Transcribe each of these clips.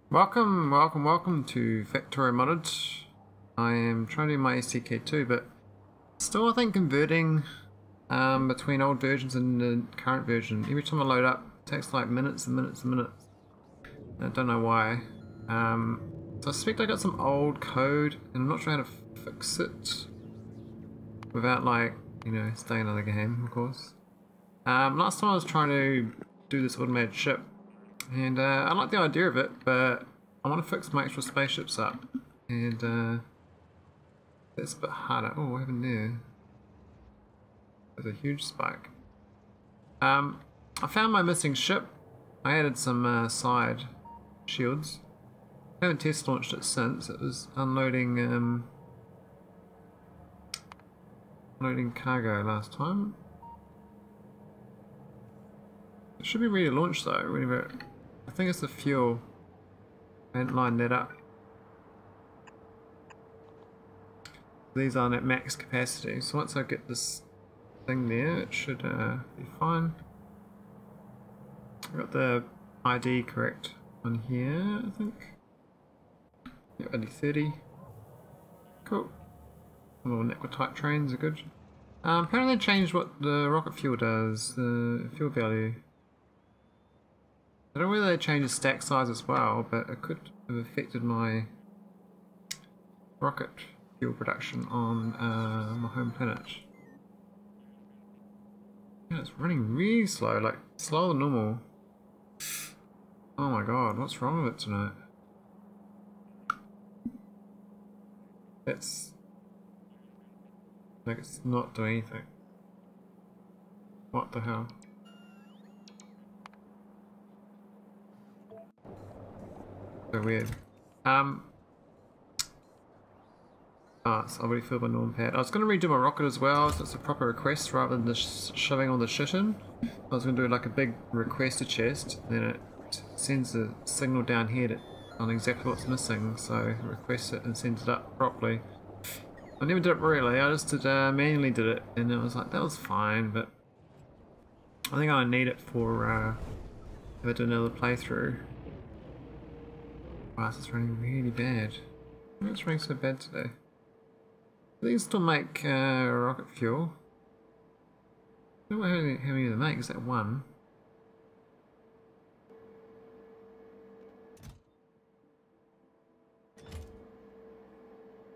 Welcome to Factorio Modded. I am trying to do my STK2, but still I think converting between old versions and the current version. Every time I load up, it takes like minutes and minutes and minutes. I don't know why. So I suspect I got some old code, and I'm not sure how to fix it without, like, you know, staying on the game, of course. Last time I was trying to do this automated ship, and I like the idea of it, but I want to fix my actual spaceships up, and that's a bit harder. Oh, what happened there? There's a huge spike. I found my missing ship. I added some side shields. I haven't test launched it since. It was unloading loading cargo last time. It should be ready to launch though. Whenever I think it's the fuel. I hadn't lined that up. These aren't at max capacity, so once I get this thing there, it should be fine. I got the ID correct on here, I think. Yeah, ID 30. Cool. Little nickel type trains are good. Apparently they changed what the rocket fuel does, the fuel value. I don't know whether they changed the stack size as well, but it could have affected my rocket fuel production on my home planet. Yeah, it's running really slow, like slower than normal. Oh my god, what's wrong with it tonight? It's like it's not doing anything. What the hell? So weird. It's already filled my norm pad. I was going to redo my rocket as well, so it's a proper request rather than just shoving all the shit in. I was going to do like a big requester chest, then it sends a signal down here on exactly what's missing, so it requests it and sends it up properly. I never did it really, I just manually did it, and it was like, that was fine, but I think I need it for if I do another playthrough. Wow, this is running really bad. Why is it running so bad today? They can still make rocket fuel. I don't know how many they make, is that one?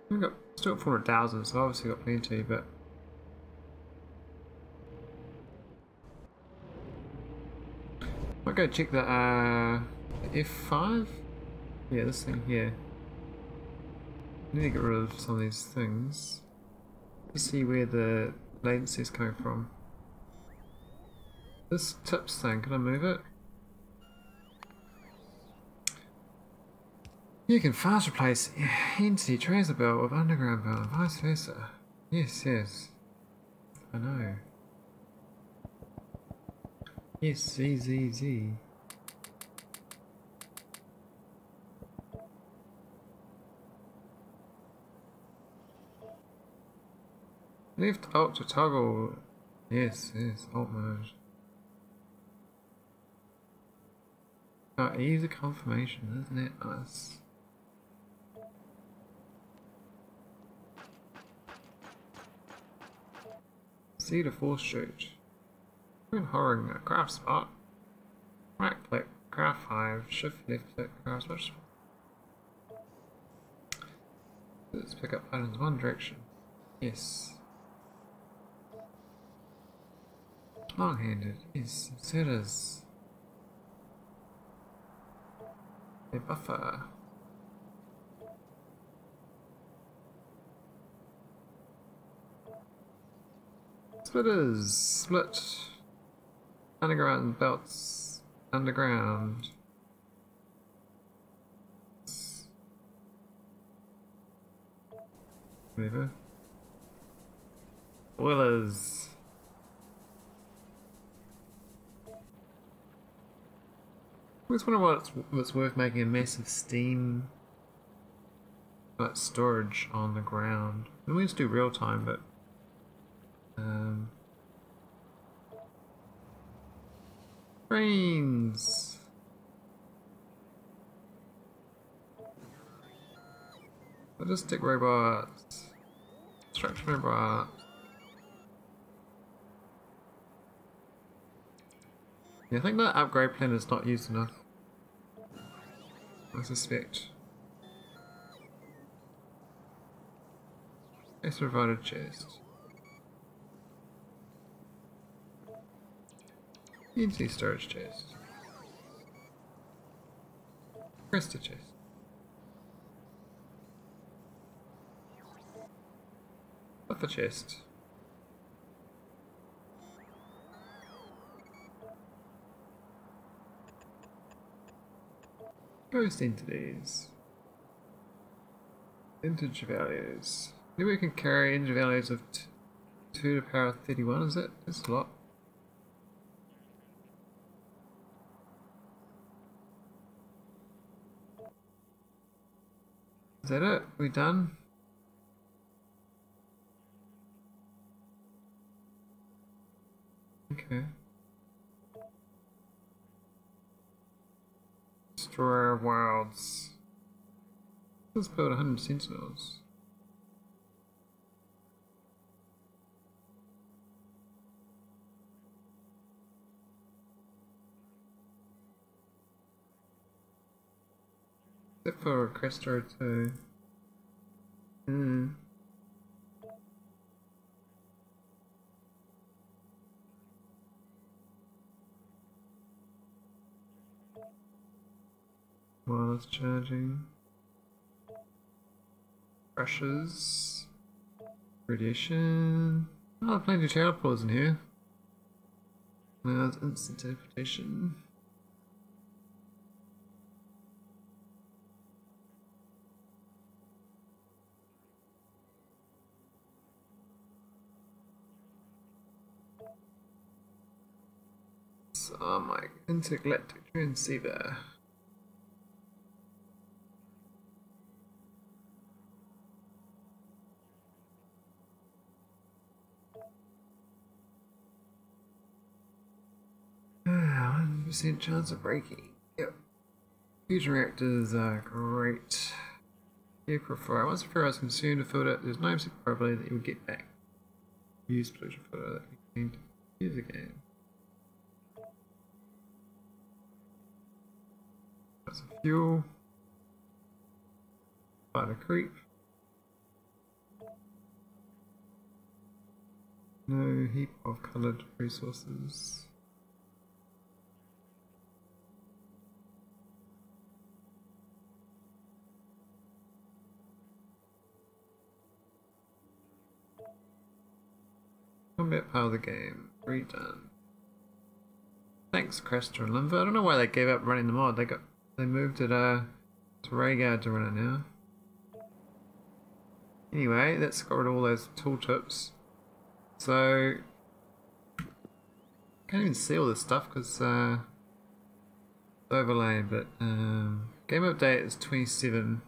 We've got still got 400,000, so obviously got plenty, but might go check the F5? Yeah, this thing here. I need to get rid of some of these things to see where the latency is coming from. This tips thing, can I move it? You can fast replace entity tracer belt with underground belt and vice versa. Yes, yes. I know. Yes, Z. Left alt to toggle. Yes, alt mode. Oh, easy confirmation, isn't it nice? C to force shoot. When hovering a craft spot. Right click, craft 5, shift left click, craft spot. Let's pick up buttons one direction. Yes. Long-handed, yes, it is. A buffer. Splitters, split. Underground belts, underground. Whatever. Boilers. I always wonder what's worth making a massive steam storage on the ground. I mean, we just do real time, but trains. Logistic robots. Construction robot. Yeah, I think that upgrade plan is not used enough. I suspect. Space provided chest. Easy storage chest. Crystal chest. Buffer chest. Ghost entities. Vintage values. Maybe we can carry integer values of 2 to the power of 31, is it? That's a lot. Is that it? We done? Okay. Destroyer of Worlds. Let's build 100 sentinels. Except for Krastorio 2. Wireless charging. Brushes. Radiation. Oh, plenty of teleporters in here. There's instant teleportation. Oh my intergalactic transceiver. Ah, 100% chance of breaking. Yep. Fusion reactors are great. Airpurifier. Once the fuel is consumed or filled up, there's 90% probability that you will get back. Use pollution filter that you can use again. That's a fuel. Fight a creep. No heap of coloured resources. Combat part of the game. Redone. Thanks, Krastorio and Limva. I don't know why they gave up running the mod. They moved it to Rhaegar to run it now. Anyway, that's got rid of all those tooltips. So can't even see all this stuff because it's overlay, but game update is 27.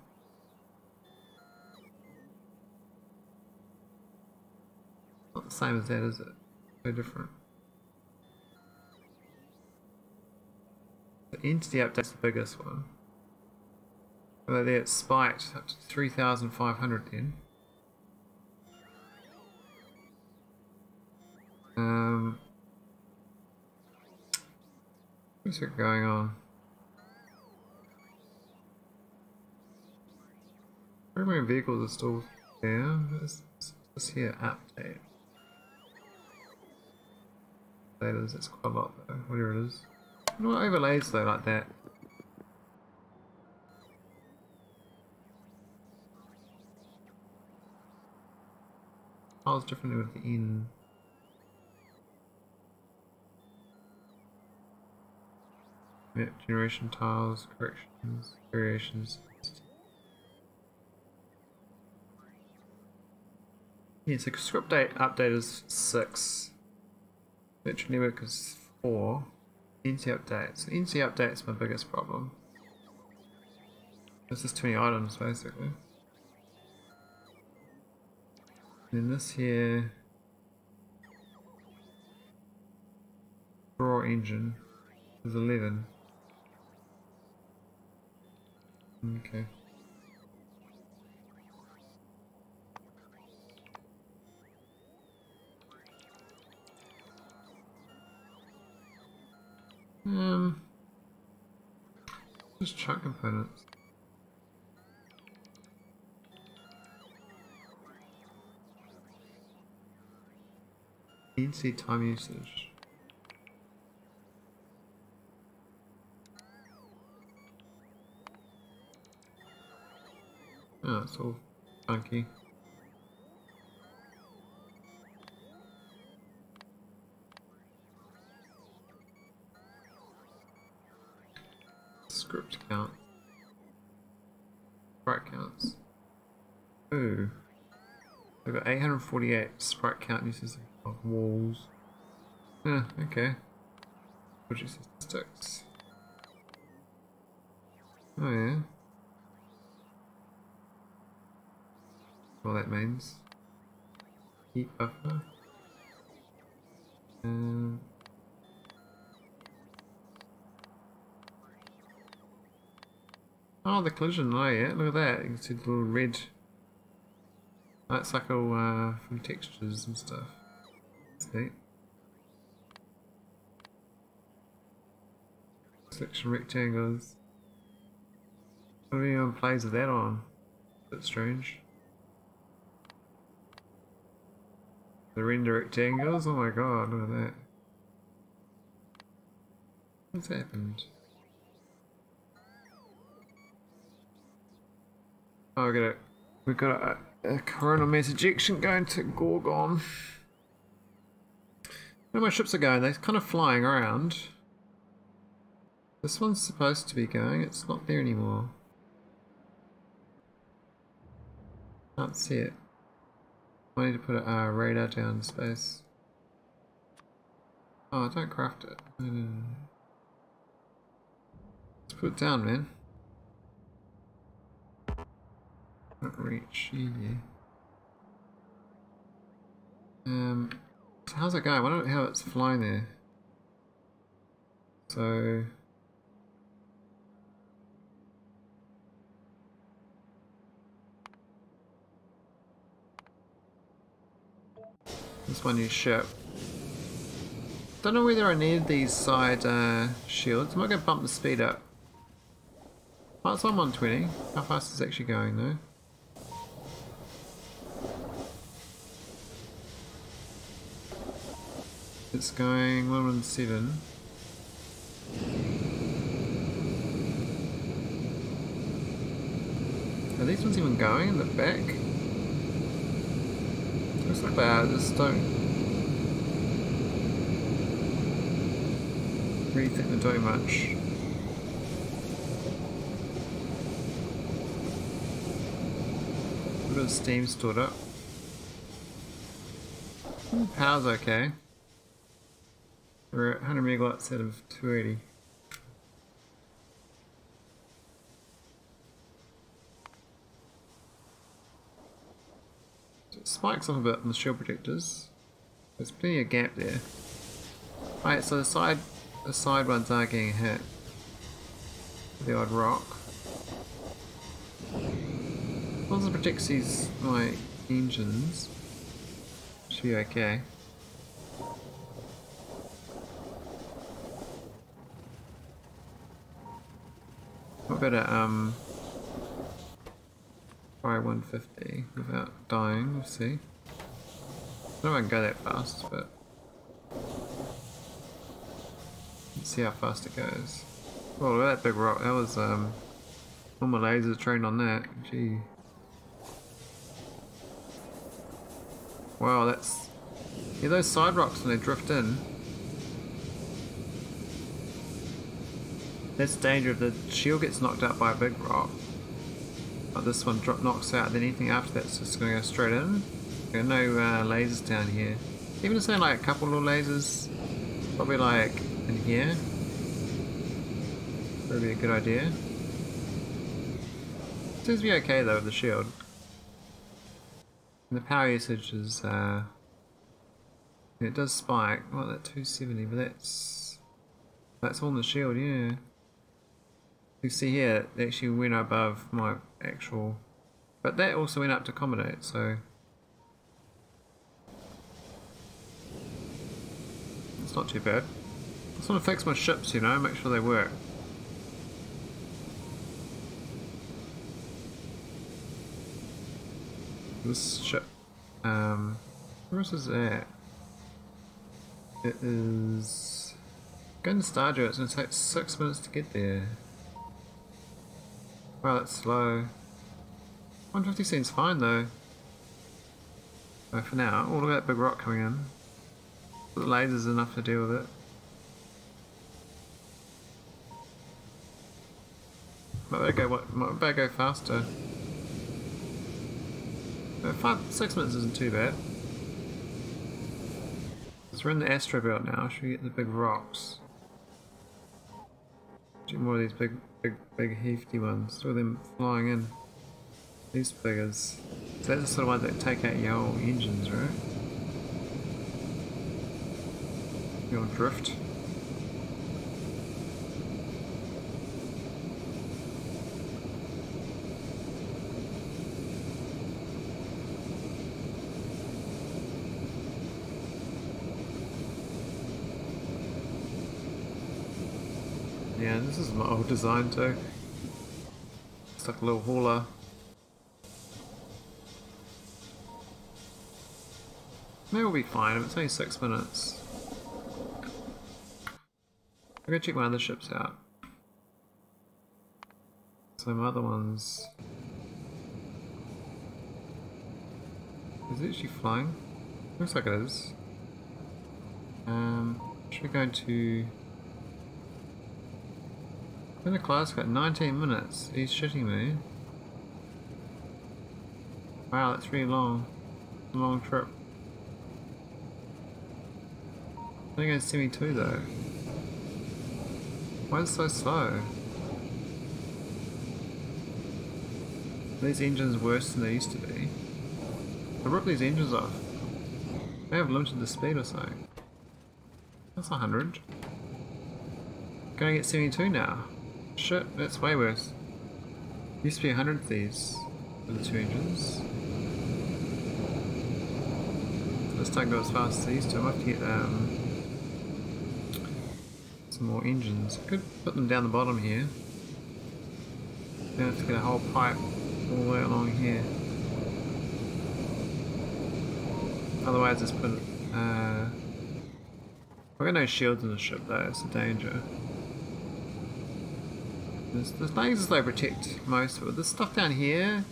Not the same as that, is it? So different. The entity update's the biggest one. Although there it spiked up to 3,500 then. What's going on? Primary vehicles are still there. This here update. That's quite a lot though, whatever it is. What overlays though like that? Tiles differently with the N. Map generation tiles, corrections, variations. Yeah, so script date update is 6. Virtual network is 4. NC update. So NC update is my biggest problem. This is 20 items basically. And then this here, draw engine is 11. Okay. Just truck components. EC time usage. Oh, it's all funky. Script count. Sprite counts. Ooh. We've got 848 sprite count uses of walls. Yeah, okay. Project statistics. Oh yeah. What that means. Heat buffer. Oh, the collision, oh yeah, look at that. You can see the little red. That's like all from textures and stuff. That's neat. Selection rectangles. What do anyone plays with that on? A bit strange. The render rectangles, oh my god, look at that. What's happened? Oh, we've got a coronal mass ejection going to Gorgon. Where my ships are going, they're kind of flying around. This one's supposed to be going, it's not there anymore. Can't see it. I need to put a radar down in space. Oh, don't craft it. No. Let's put it down, man. Not reach, yeah. So how's it going? I wonder how it's flying there. So this one new ship. Don't know whether I need these side shields. I'm not going to bump the speed up. Oh, it's on 120. How fast is it actually going though? It's going 117. Are these ones even going in the back? Looks like they are, just don't really think they're doing much. A bit of steam stored up. Power's okay. We're at 100 megawatts out of 280. So it spikes off a bit on the shield protectors. There's plenty of gap there. Alright, so the side ones are getting hit. The odd rock. As long as it protects my engines, should be okay. What about a try 150 without dying? We'll see. I don't know if I can go that fast, but let's see how fast it goes. Oh, look at that big rock. That was all my lasers trained on that. Gee. Wow, that's yeah. Those side rocks when they drift in. That's the danger if the shield gets knocked out by a big rock. But this one knocks out, then anything after that's just going to go straight in. There are no lasers down here. Even if say like a couple little lasers, probably like in here. Probably a good idea. Seems to be okay though with the shield. And the power usage is it does spike. Well, that 270, but that's all in the shield, yeah. You see here, it actually went above my actual, but that also went up to accommodate, so it's not too bad. just want to fix my ships, you know, make sure they work. This ship, where is this at? It is going to Starjo. It's going to take 6 minutes to get there. Wow, that's slow. 150 seems fine though. So for now, oh look at that big rock coming in. The laser's enough to deal with it. Might better go faster. 6 minutes isn't too bad. So we're in the asteroid belt now. Should we get the big rocks? Get more of these big hefty ones. Two of them flying in. These figures. So that's the sort of ones that take out your old engines, right? Your drift. Yeah, this is my old design too. It's like a little hauler. Maybe we'll be fine if it's only 6 minutes. I'll go check my other ships out. So my other ones... Is it actually flying? Looks like it is. Should we go to... In the class got 19 minutes. He's shitting me. Wow, that's really long. A long trip. I think it's Semi 2 though. Why is it so slow? Are these engines worse than they used to be? I ripped these engines off. They have limited the speed or something. That's 100. Gonna get 72 now. Shit, that's way worse. Used to be 100 of these for the two engines. This don't go as fast as these two. I might have to get some more engines. I could put them down the bottom here. Then I have to get a whole pipe all the way along here. Otherwise, just put. I've got no shields in the ship though. It's a danger. There's lasers they protect most of it. This stuff down here,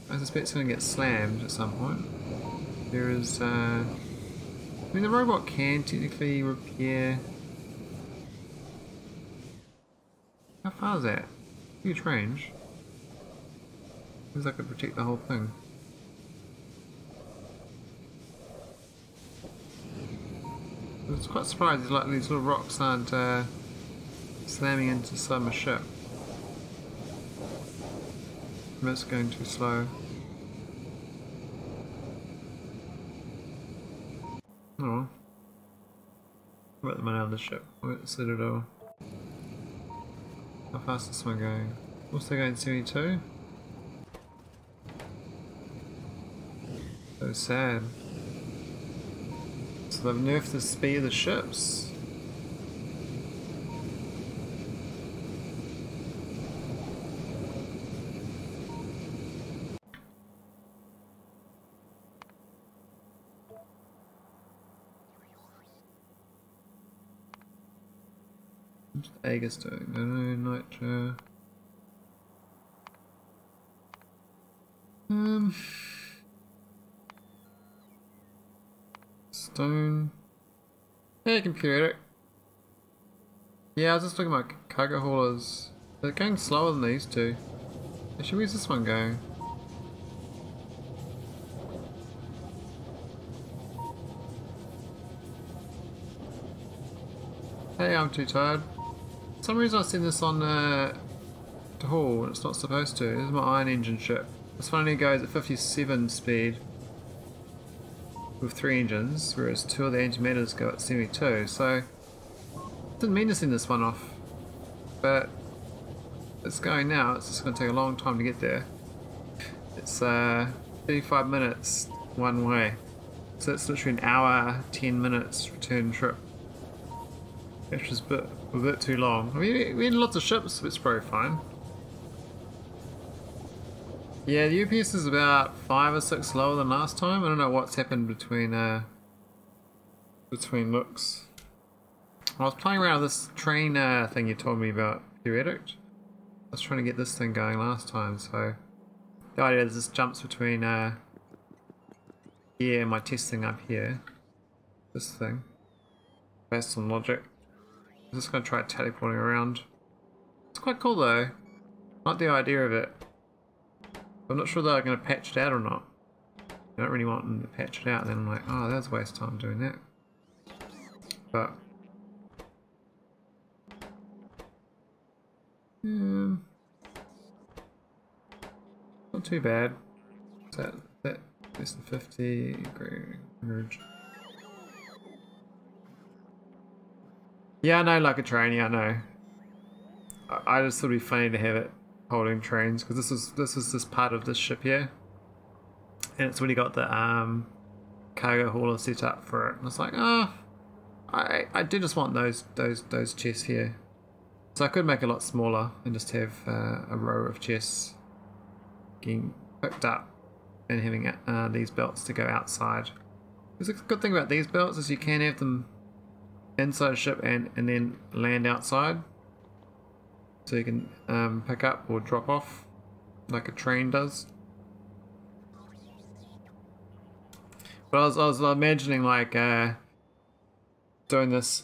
I suspect it's going to get slammed at some point. There is, I mean the robot can technically repair... How far is that? Huge range. Seems like I could protect the whole thing. I was quite surprised like these little rocks aren't slamming into some ship. It's going too slow. Oh. What about the man out of the ship? We're at the Citadel. How fast is this one going? Also going 72? So sad. So they've nerfed the speed of the ships. What's the Aegis doing? No, nitro. Stone. Yeah, computer. Yeah, I was just looking at my cargo haulers. They're going slower than these two. Actually, where's this one going? Hey, I'm too tired. For some reason I seen this on to haul, and it's not supposed to. This is my iron engine ship. This one only goes at 57 speed with 3 engines, whereas 2 of the antimatters go at 72. So didn't mean to send this one off, but it's going now. It's just going to take a long time to get there. It's 35 minutes one way, so it's literally an hour 10 minutes return trip. Which was a bit too long. I mean, we had lots of ships, but it's probably fine. Yeah, the UPS is about 5 or 6 lower than last time. I don't know what's happened between looks. I was playing around with this train thing you told me about, Theoretic. I was trying to get this thing going last time, so the idea is this jumps between here and my testing up here. This thing. Based on logic. I'm just going to try teleporting around. It's quite cool though. Like the idea of it. I'm not sure they're going to patch it out or not. I don't really want them to patch it out, then I'm like, oh, that's a waste of time doing that. But not too bad. Is that less than 50? Great. Yeah, I know, like a train. Yeah, I know. I just thought it'd be funny to have it holding trains because this is part of this ship here, and it's really got the cargo hauler set up for it. And it's like, oh, I do just want those chests here. So I could make it a lot smaller and just have a row of chests getting picked up and having these belts to go outside. Because the good thing about these belts is you can have them inside a ship and then land outside. So you can pick up or drop off like a train does. But I was imagining like doing this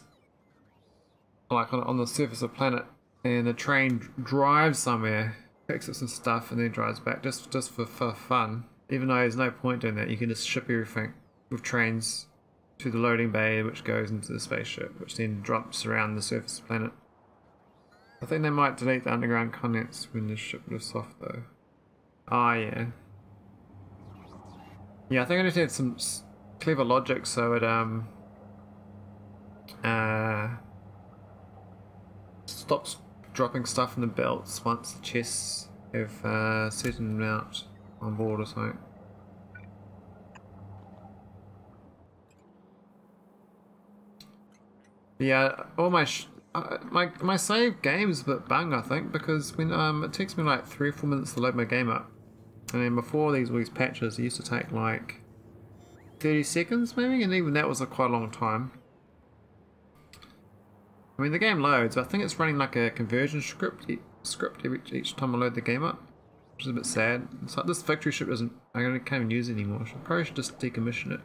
like on the surface of the planet, and the train drives somewhere, picks up some stuff, and then drives back just for fun. Even though there's no point doing that, you can just ship everything with trains to the loading bay, which goes into the spaceship, which then drops around the surface of the planet. I think they might delete the underground contents when the ship lifts off though. Ah, yeah. Yeah, I think I need to have some clever logic so it stops dropping stuff in the belts once the chests have a certain amount on board or something. Yeah, all my my save game is a bit bung, I think, because when it takes me like 3 or 4 minutes to load my game up, and then before all these patches, it used to take like 30 seconds maybe, and even that was quite a long time. I mean, the game loads, but I think it's running like a conversion script each time I load the game up, which is a bit sad. It's like this factory ship I can't even use it anymore. I probably should just decommission it.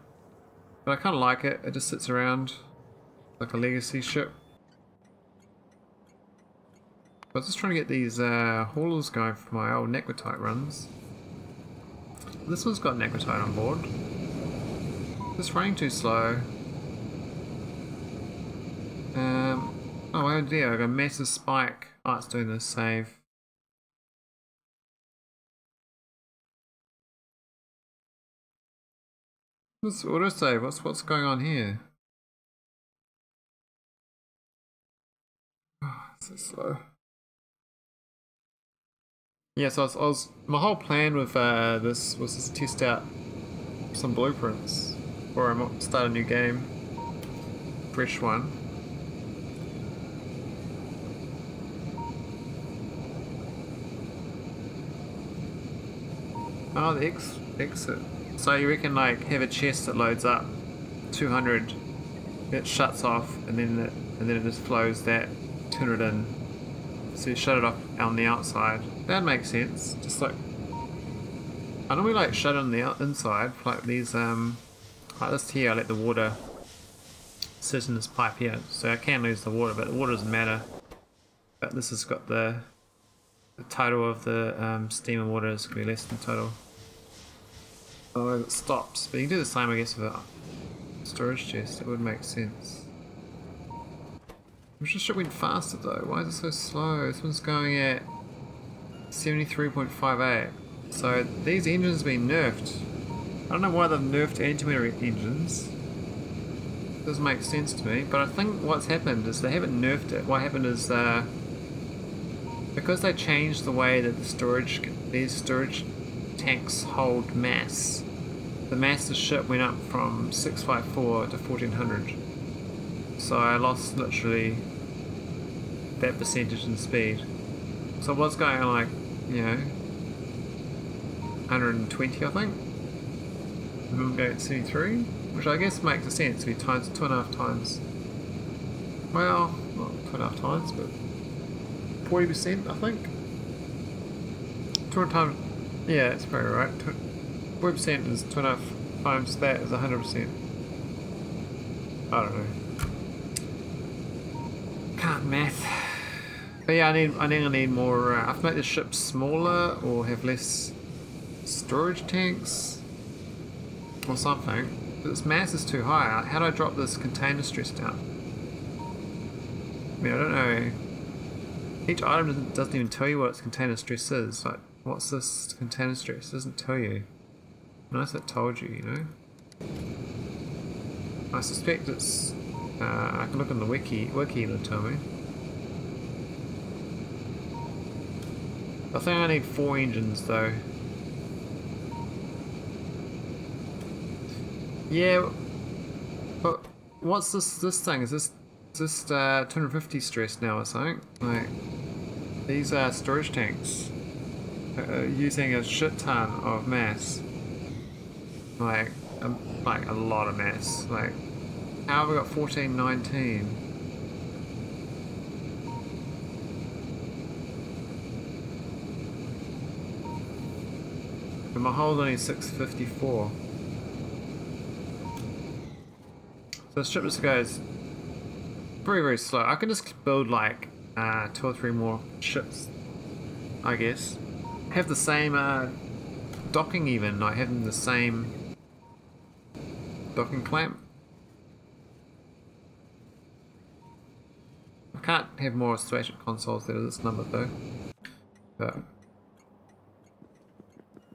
But I kind of like it. It just sits around like a legacy ship. I was just trying to get these haulers going for my old Necrotite runs. This one's got Necrotite on board. It's running too slow. Oh dear, I got a massive spike. Oh, it's doing this save. What's autosave? What's going on here? Oh, it's so slow. Yeah, so my whole plan with this was just to test out some blueprints before I start a new game, fresh one. Oh, the exit. So you reckon like have a chest that loads up 200, it shuts off, and then it just flows that 200 in. So you shut it off on the outside. That makes sense. Just like I normally like shut it on the inside, like these like this here. I let the water sit in this pipe here, so I can lose the water, but the water doesn't matter. But this has got the total of the steam and water is going to be less than total. Otherwise it stops. But you can do the same, I guess, with a storage chest. It would make sense. I wish the ship went faster though. Why is it so slow? This one's going at 73.58. So these engines have been nerfed. I don't know why they've nerfed antimatter engines. It doesn't make sense to me. But I think what's happened is they haven't nerfed it. What happened is because they changed the way that these storage tanks hold mass, the mass of the ship went up from 654 to 1400. So I lost literally that percentage in speed. So I was going like, you know, 120 I think. And I'm going at 73, which I guess makes sense to be times 2.5 times. Well, not 2.5 times, but 40% I think. 200 times, yeah, that's probably right. 40% is 2.5 times that is 100%. I don't know. Can't math. But yeah, I think I need more. I have to make the ship smaller or have less storage tanks or something. But its mass is too high. How do I drop this container stress down? I mean, I don't know. Each item doesn't even tell you what its container stress is. Like, what's this container stress? It doesn't tell you. Unless it told you, you know? I suspect it's... I can look in the wiki and it'll tell me. I think I need 4 engines though. Yeah, but what's this thing? Is this 250 stress now or something? Like, these are storage tanks using a shit ton of mass. Like a lot of mass. Like, how have we got 1419? And my hull's only 654. So the ship just goes very, very slow. I can just build like 2 or 3 more ships, I guess. Have the same docking even, like having the same docking clamp. I can't have more spaceship consoles that are this number though. But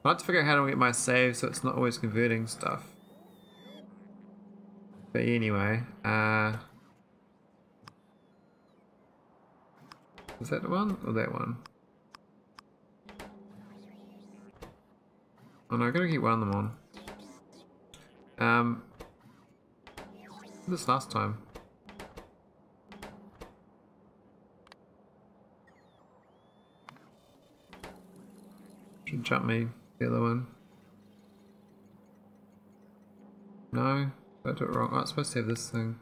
I have to figure out how to get my save so it's not always converting stuff. But anyway, is that the one or that one? Oh no, I gotta keep one of them on. This last time. Should jump me the other one. No, I did it wrong. Oh, I'm supposed to have this thing.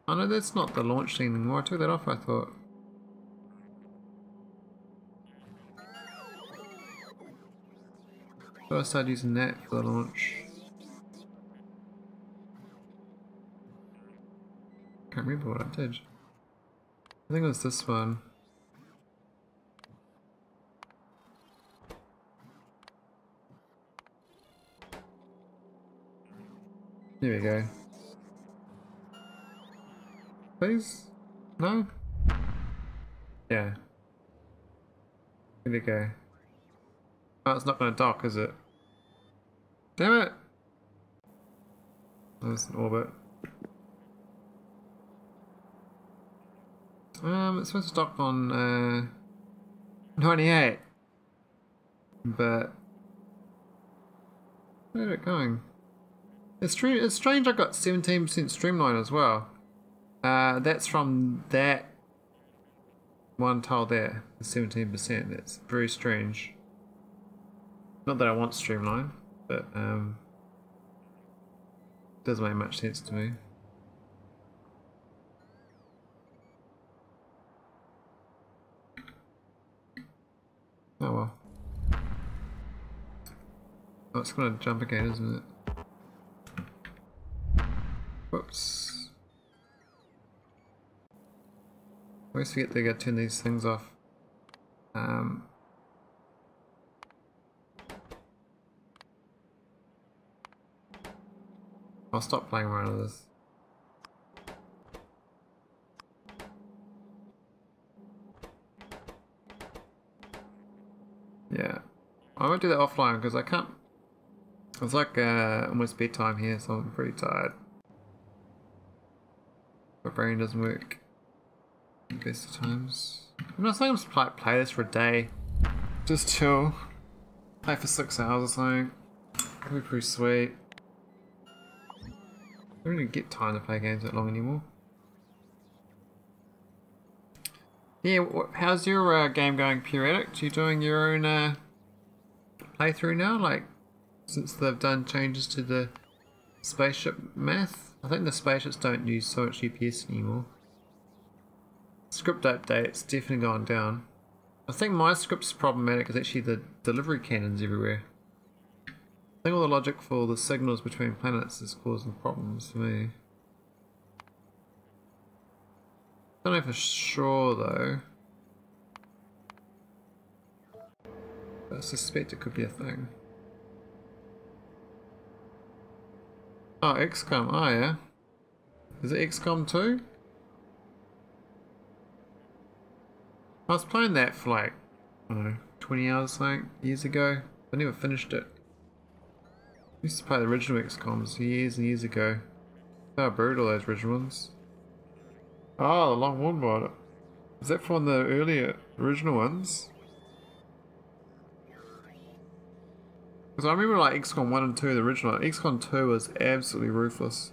Oh no, that's not the launch thing anymore. I took that off, I thought. So I started using that for the launch. Can't remember what I did. I think it was this one. Here we go. Please? No? Yeah. Here we go. Oh, it's not going to dock, is it? Damn it! There's an orbit. It's supposed to dock on 98. But where is it going? It's strange I got 17% streamline as well. That's from that one tile there, 17%. That's very strange. Not that I want streamline, but doesn't make much sense to me. Oh well. Oh, it's gonna jump again, isn't it? Whoops. I always forget to go turn these things off. I'll stop playing around with this. Yeah. I won't do that offline because I can't. It's like almost bedtime here, so I'm pretty tired. My brain doesn't work best of times. I'm not saying I'm just play this for a day. Just chill. Play for 6 hours or something. That'd be pretty sweet. don't really get time to play games that long anymore. Yeah, how's your game going, Periodic? You doing your own playthrough now? Like, since they've done changes to the spaceship math? I think the spaceships don't use so much UPS anymore. Script update's definitely gone down. I think my script's problematic is actually the delivery cannons everywhere. I think all the logic for the signals between planets is causing problems for me. Don't know for sure though. But I suspect it could be a thing. Oh, XCOM, oh yeah. Is it XCOM 2? I was playing that for like, I don't know, 20 hours like years ago. I never finished it. I used to play the original XCOMs years and years ago. How brutal those original ones. Oh, the long one bot. Is that from the earlier original ones? Because I remember like XCOM 1 and 2, the original. XCOM 2 was absolutely ruthless.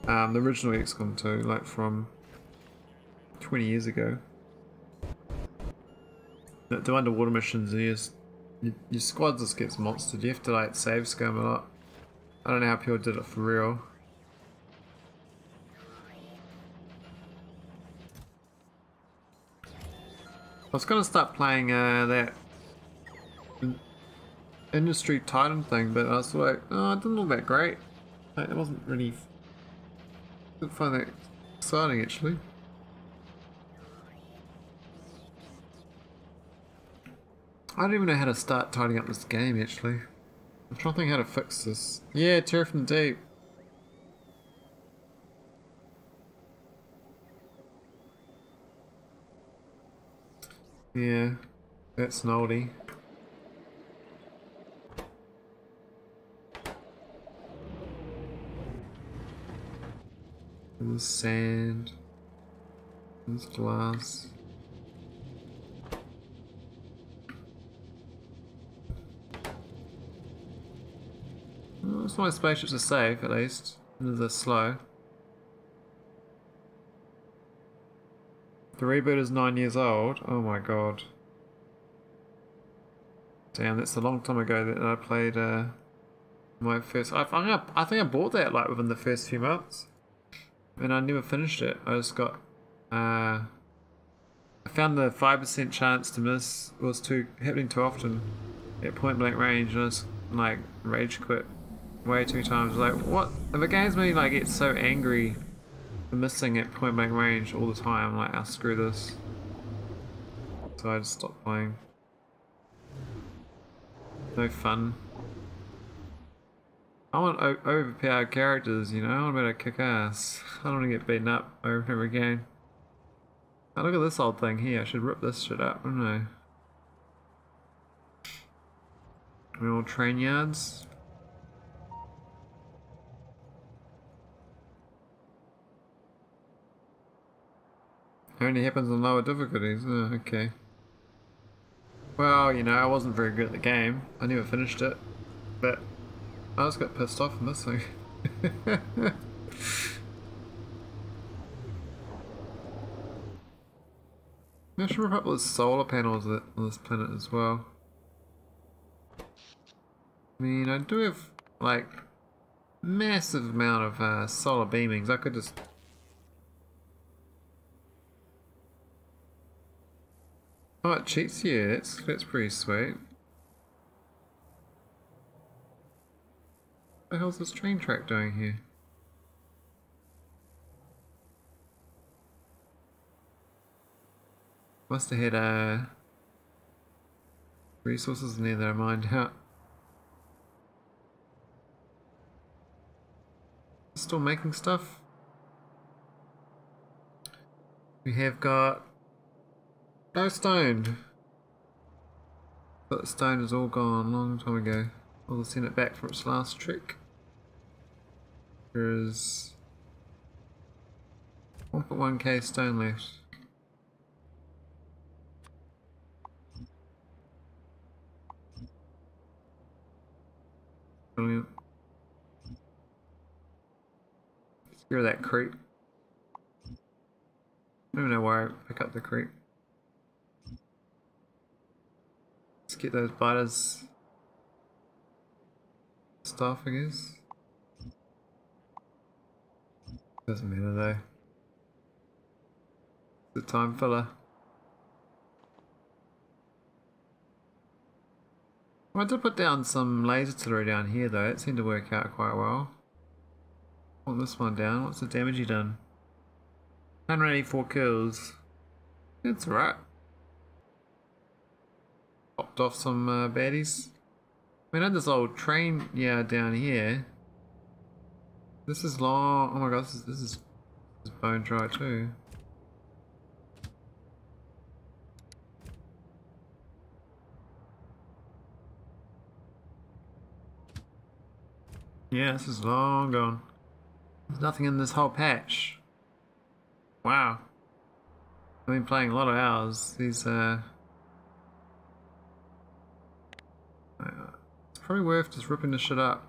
The original XCOM 2, like from 20 years ago. The underwater missions, your squad just gets monstered. You have to like save scum a lot. I don't know how people did it for real. I was gonna start playing that Industry Titan thing, but I was like, oh, it didn't look that great. Like, it wasn't really. I didn't find that exciting actually. I don't even know how to start tidying up this game actually. I'm trying to think how to fix this. Yeah, Terror from the Deep. Yeah, that's an oldie. There's sand. There's glass. Well, it's my spaceships are safe at least. And they're slow. The reboot is 9 years old. Oh my god. Damn, that's a long time ago that I played my first. I think I bought that like within the first few months, and I never finished it. I just got. I found the 5% chance to miss was happening too often at point blank range, and I just like rage quit way too times. Like, what if a game's made me like get so angry for missing at point blank range all the time? I'm like, oh, screw this. So I just stopped playing. No fun. I want overpowered characters, you know? I want to be able to kick ass. I don't want to get beaten up over and over again. Oh, look at this old thing here. I should rip this shit up, don't I? Old train yards. Only happens on lower difficulties. Oh, okay. Well, you know, I wasn't very good at the game. I never finished it. But I just got pissed off from this thing. I should rip up the solar panels on this planet as well. I mean, I do have, like, massive amount of solar beamings. I could just... Oh, it cheats you. That's pretty sweet. What the hell's this train track doing here? Must have had resources in there that I mined out. Still making stuff. We have got no stone. But the stone is all gone a long time ago. I'll send it back for its last trick. There's 1.1k stone left. Brilliant. Hear that creep. I don't even know why I pick up the creep. Let's get those biters stuff, I guess. Doesn't matter though. It's a time filler. I did put down some laser artillery down here though. It seemed to work out quite well. Put this one down. What's the damage he done? 184 kills. That's alright. Popped off some baddies. We had this old train yard down here. This is long. Oh my god, this is bone dry too. Yeah, this is long gone. There's nothing in this whole patch. Wow. I've been playing a lot of hours. These it's probably worth just ripping this shit up.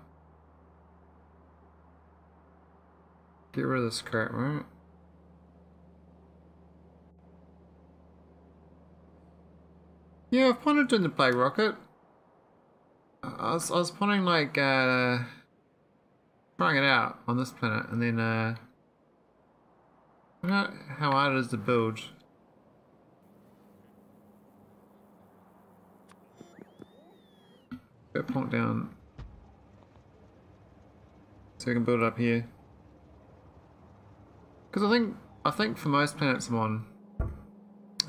Get rid of this crap, right? Yeah, I've pondered doing the plague rocket. I was pondering like trying it out on this planet and then I don't know how hard it is to build. Go point down so we can build it up here. Because I think for most planets I'm on,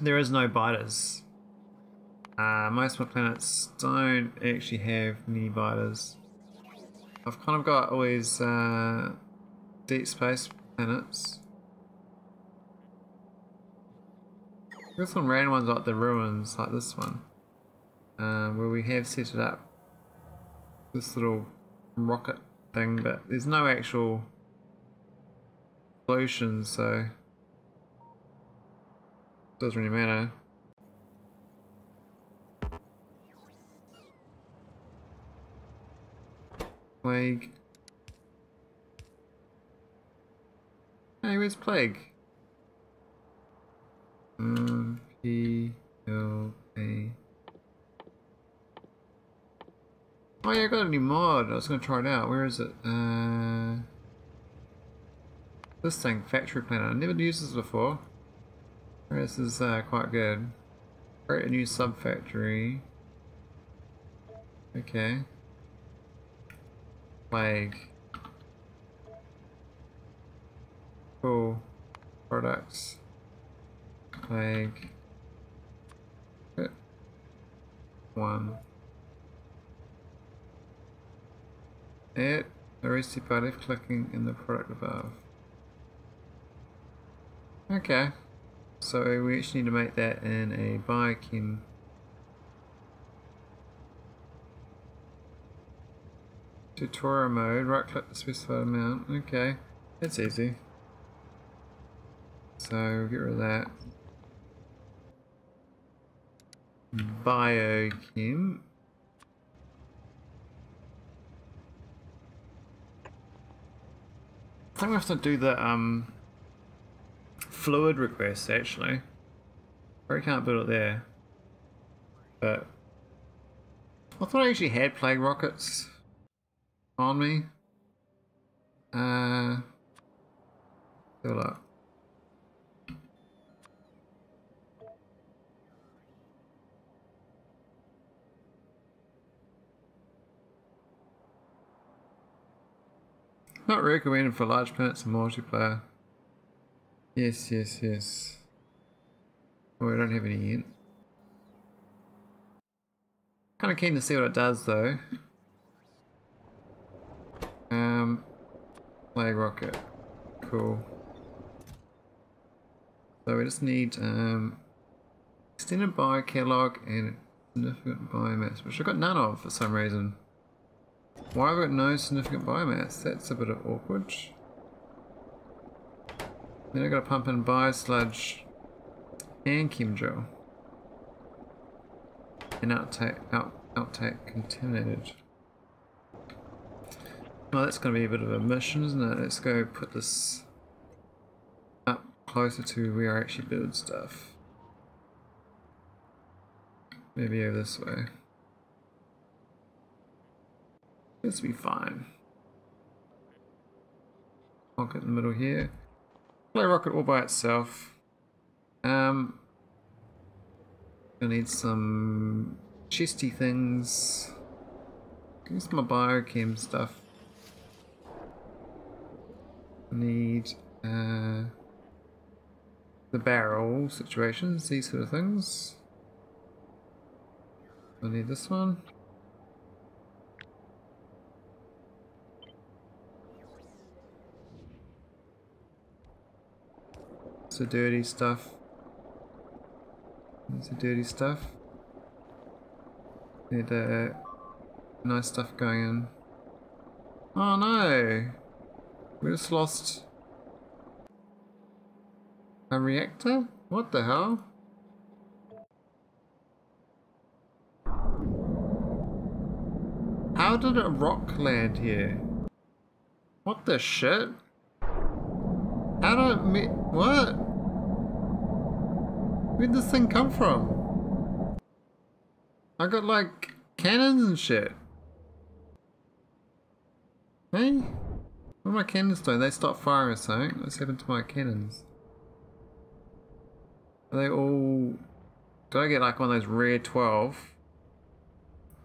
there is no biters. Most of my planets don't actually have many biters. I've kind of got always deep space planets. There's some random ones like the ruins, like this one, where we have set it up. This little rocket thing, but there's no actual solution, so it doesn't really matter. Plague. Hey, where's Plague? P-L-A. Oh yeah, I got a new mod. I was gonna try it out. Where is it? This thing, Factory Planner. I never used this before. This is quite good. Create a new sub-factory. Okay. Plague. Cool. Products. Plague. Good. One. Add a recipe by left clicking in the product above. Okay. So we actually need to make that in a biochem. Tutorial mode, right click the specified amount. Okay, that's easy. So get rid of that. Biochem. I think we have to do the fluid request actually. Or we can't build it there. But I thought I actually had plague rockets on me. Fill up. Not recommended for large planets and multiplayer. Yes, yes, yes. Oh, we don't have any yet. Kind of keen to see what it does though. Plague rocket. Cool. So we just need extended bio catalog and significant biomass, which I've got none of for some reason. Why have I got no significant biomass? That's a bit of awkward. Then I gotta pump in Biosludge and chemdrill. And outtake contaminated. Well, that's going to be a bit of a mission, isn't it? Let's go put this up closer to where I actually build stuff. Maybe over this way. This will be fine. Rocket in the middle here. Play rocket all by itself. Gonna need some chesty things. Use my biochem stuff. I need the barrel situations, these sort of things. I need this one. It's the dirty stuff. It's the dirty stuff. Need nice stuff going in. Oh no! We just lost a reactor? What the hell? How did a rock land here? What the shit? How did it what? Where'd this thing come from? I got like cannons and shit. Hey? What are my cannons doing? They stopped firing or something? What's happened to my cannons? Are they all... Did I get like one of those rare 12?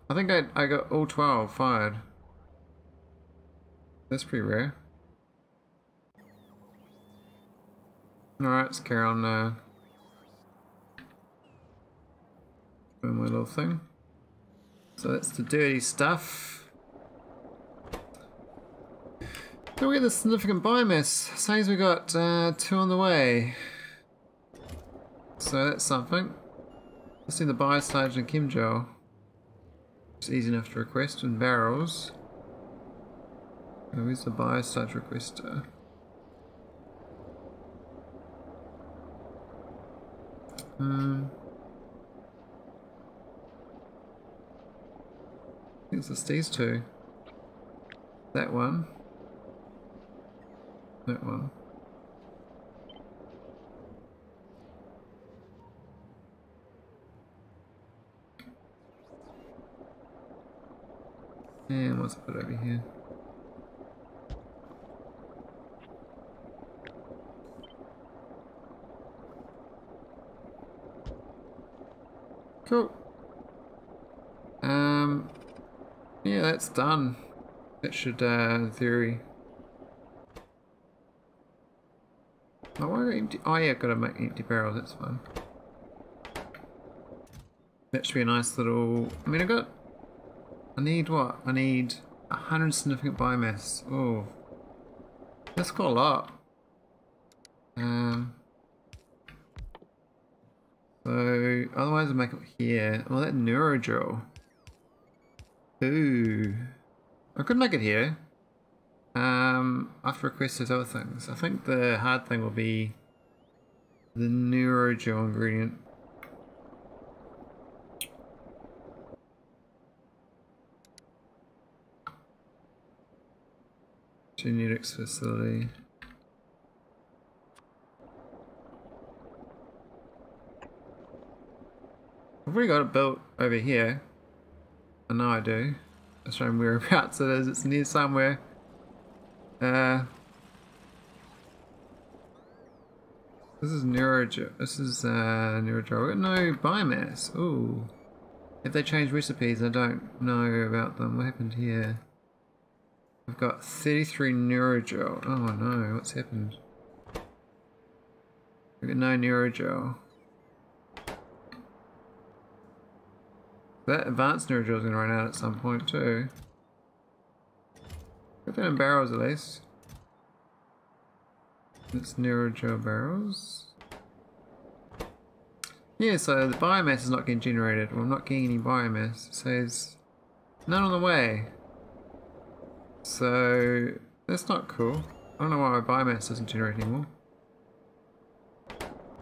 I think I got all 12 fired. That's pretty rare. Alright, let's carry on doing my little thing. So that's the dirty stuff. Then we get the significant biomass. Says we got 2 on the way. So that's something. Let's do the Biosludge and Chem Gel. It's easy enough to request in barrels. Oh, where's the Biosludge requester? I think it's just these two. That one. That one. And what's it put over here? Cool. Yeah, that's done. That should, in theory. Oh, why are empty? Oh yeah, I've got to make empty barrels, that's fine. That should be a nice little... I mean, I need what? I need 100 significant biomass. Oh. That's quite a lot. So, otherwise I'll make it here. Well, that neurogel. Ooh. I could make it here. I've requested other things. I think the hard thing will be the neurogel ingredient. Genetics facility. I've already got it built over here. I know I do. I'll show them whereabouts it is. It's near somewhere. This is neurogel. This is neurogel. We've got no biomass. Ooh. If they change recipes, I don't know about them. What happened here? We've got 33 neurogel. Oh no, what's happened? We've got no neurogel. That advanced neurogel is going to run out at some point too. Put that in barrels at least. It's neurogel barrels. Yeah, so the biomass is not getting generated. Well, I'm not getting any biomass. It says none on the way. So that's not cool. I don't know why my biomass doesn't generate anymore.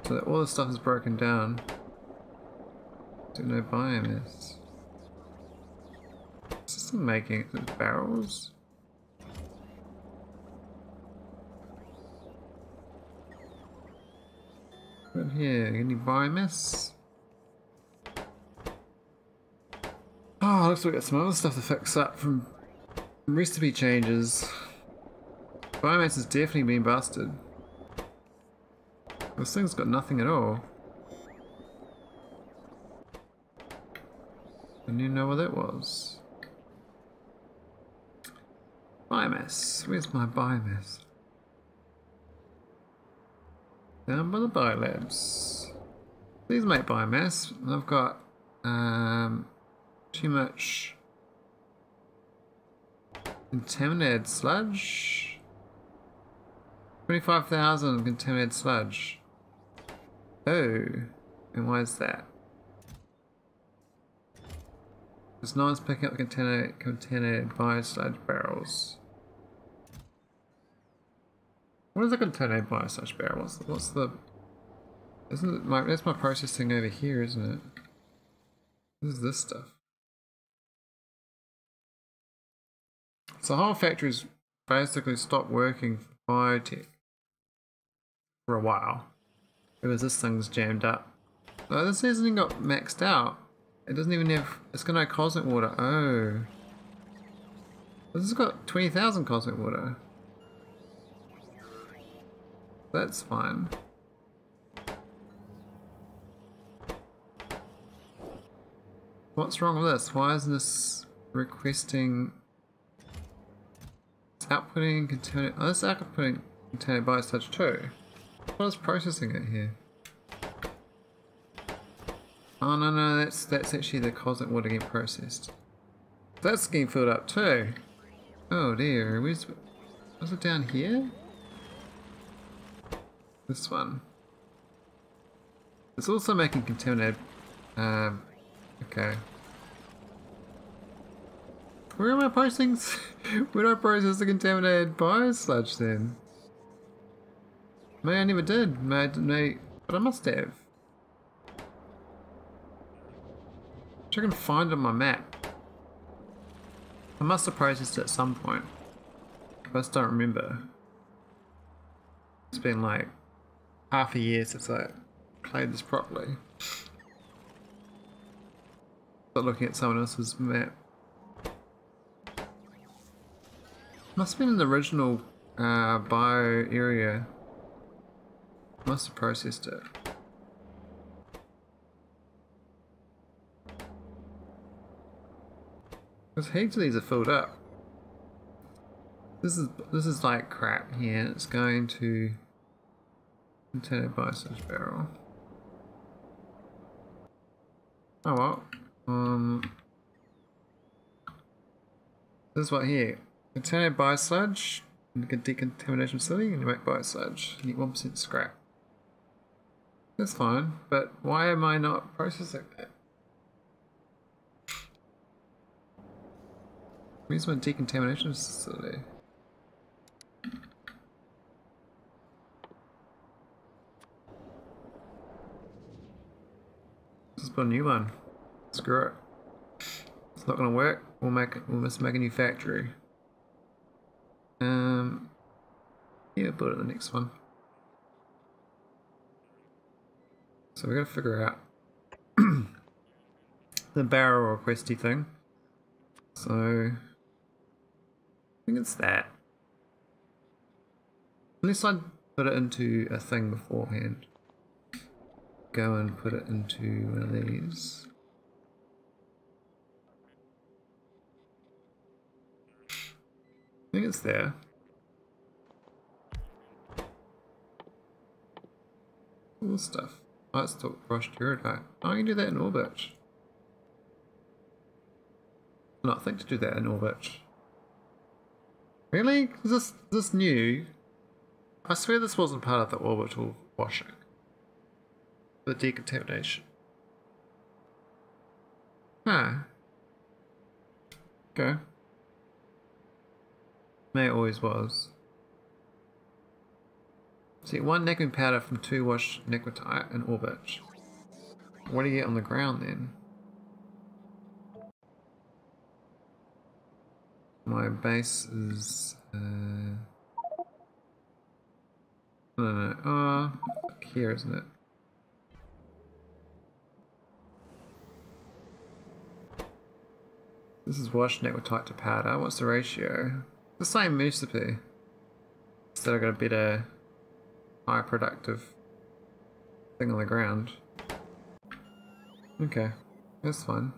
So that all the stuff is broken down. No biomass. Is this still making it with barrels? Got here, any biomass? Oh, looks like we got some other stuff to fix up from recipe changes. Biomass has definitely been busted. This thing's got nothing at all. I didn't even know what that was. Biomass. Where's my biomass? Down by the biolabs. These make biomass. I've got too much contaminated sludge. 25,000 contaminated sludge. Oh, and why is that? Because no one's picking up contaminated biosludge barrels. What is a contaminated biosludge barrel? What's the? Isn't it my? That's my processing over here, isn't it? What is this stuff? So the whole factory's basically stopped working for biotech for a while. Because this thing's jammed up. Oh, this hasn't even got maxed out. It doesn't even have. It's got no cosmic water. Oh. This has got 20,000 cosmic water. That's fine. What's wrong with this? Why isn't this requesting? It's outputting contaminated. Oh, it's outputting contaminated biosludge too. What is processing it here? Oh no, that's actually the cosmic water getting processed. That's getting filled up too. Oh dear, was it down here? This one. It's also making contaminated. Okay. Where are my postings? Where do I process the contaminated biosludge then? Maybe I never did. Maybe, but I must have. Which I can find on my map. I must have processed it at some point. I just don't remember. It's been like half a year since I played this properly. But looking at someone else's map. Must have been in the original bio area. Must have processed it. Because heaps of these are filled up. This is like crap here. It's going to contain a biosludge barrel. Oh well. This is what here. Contaminated biosludge, decontamination facility, and you make biosludge. You need 1% scrap. That's fine, but why am I not processing that? Where's my decontamination facility? Let's put a new one. Screw it. It's not gonna work. We'll just make a new factory. Yeah, build it the next one. So we gotta figure out the barrel requesty thing. So I think it's that. Unless I put it into a thing beforehand. Go and put it into one of these. I think it's there. Cool stuff. Oh, it's still brushed iridite. Oh, you can do that in orbit. Not think to do that in orbit. Really? Is this new? I swear this wasn't part of the orbital washing. The decontamination. Huh. Okay. May it always was. See, 1 nickel powder from 2 washed nicotite in orbit. What do you get on the ground then? My base is no. Here, isn't it? This is washed tight to powder. What's the ratio? The same recipe. Instead I got a better, higher productive thing on the ground. Okay, that's fine.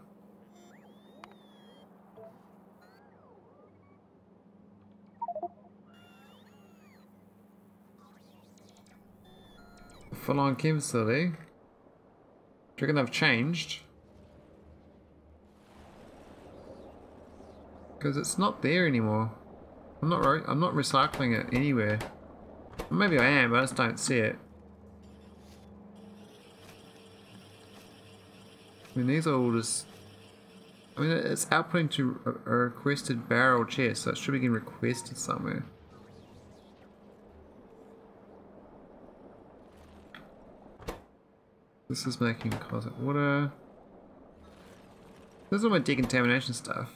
Full-on chem facility. Do you reckon they've changed? Because it's not there anymore. I'm not recycling it anywhere. Maybe I am, but I just don't see it. I mean, these are all just... I mean, it's outputting to a requested barrel chest, so it should be getting requested somewhere. This is making closet water. This is all my decontamination stuff.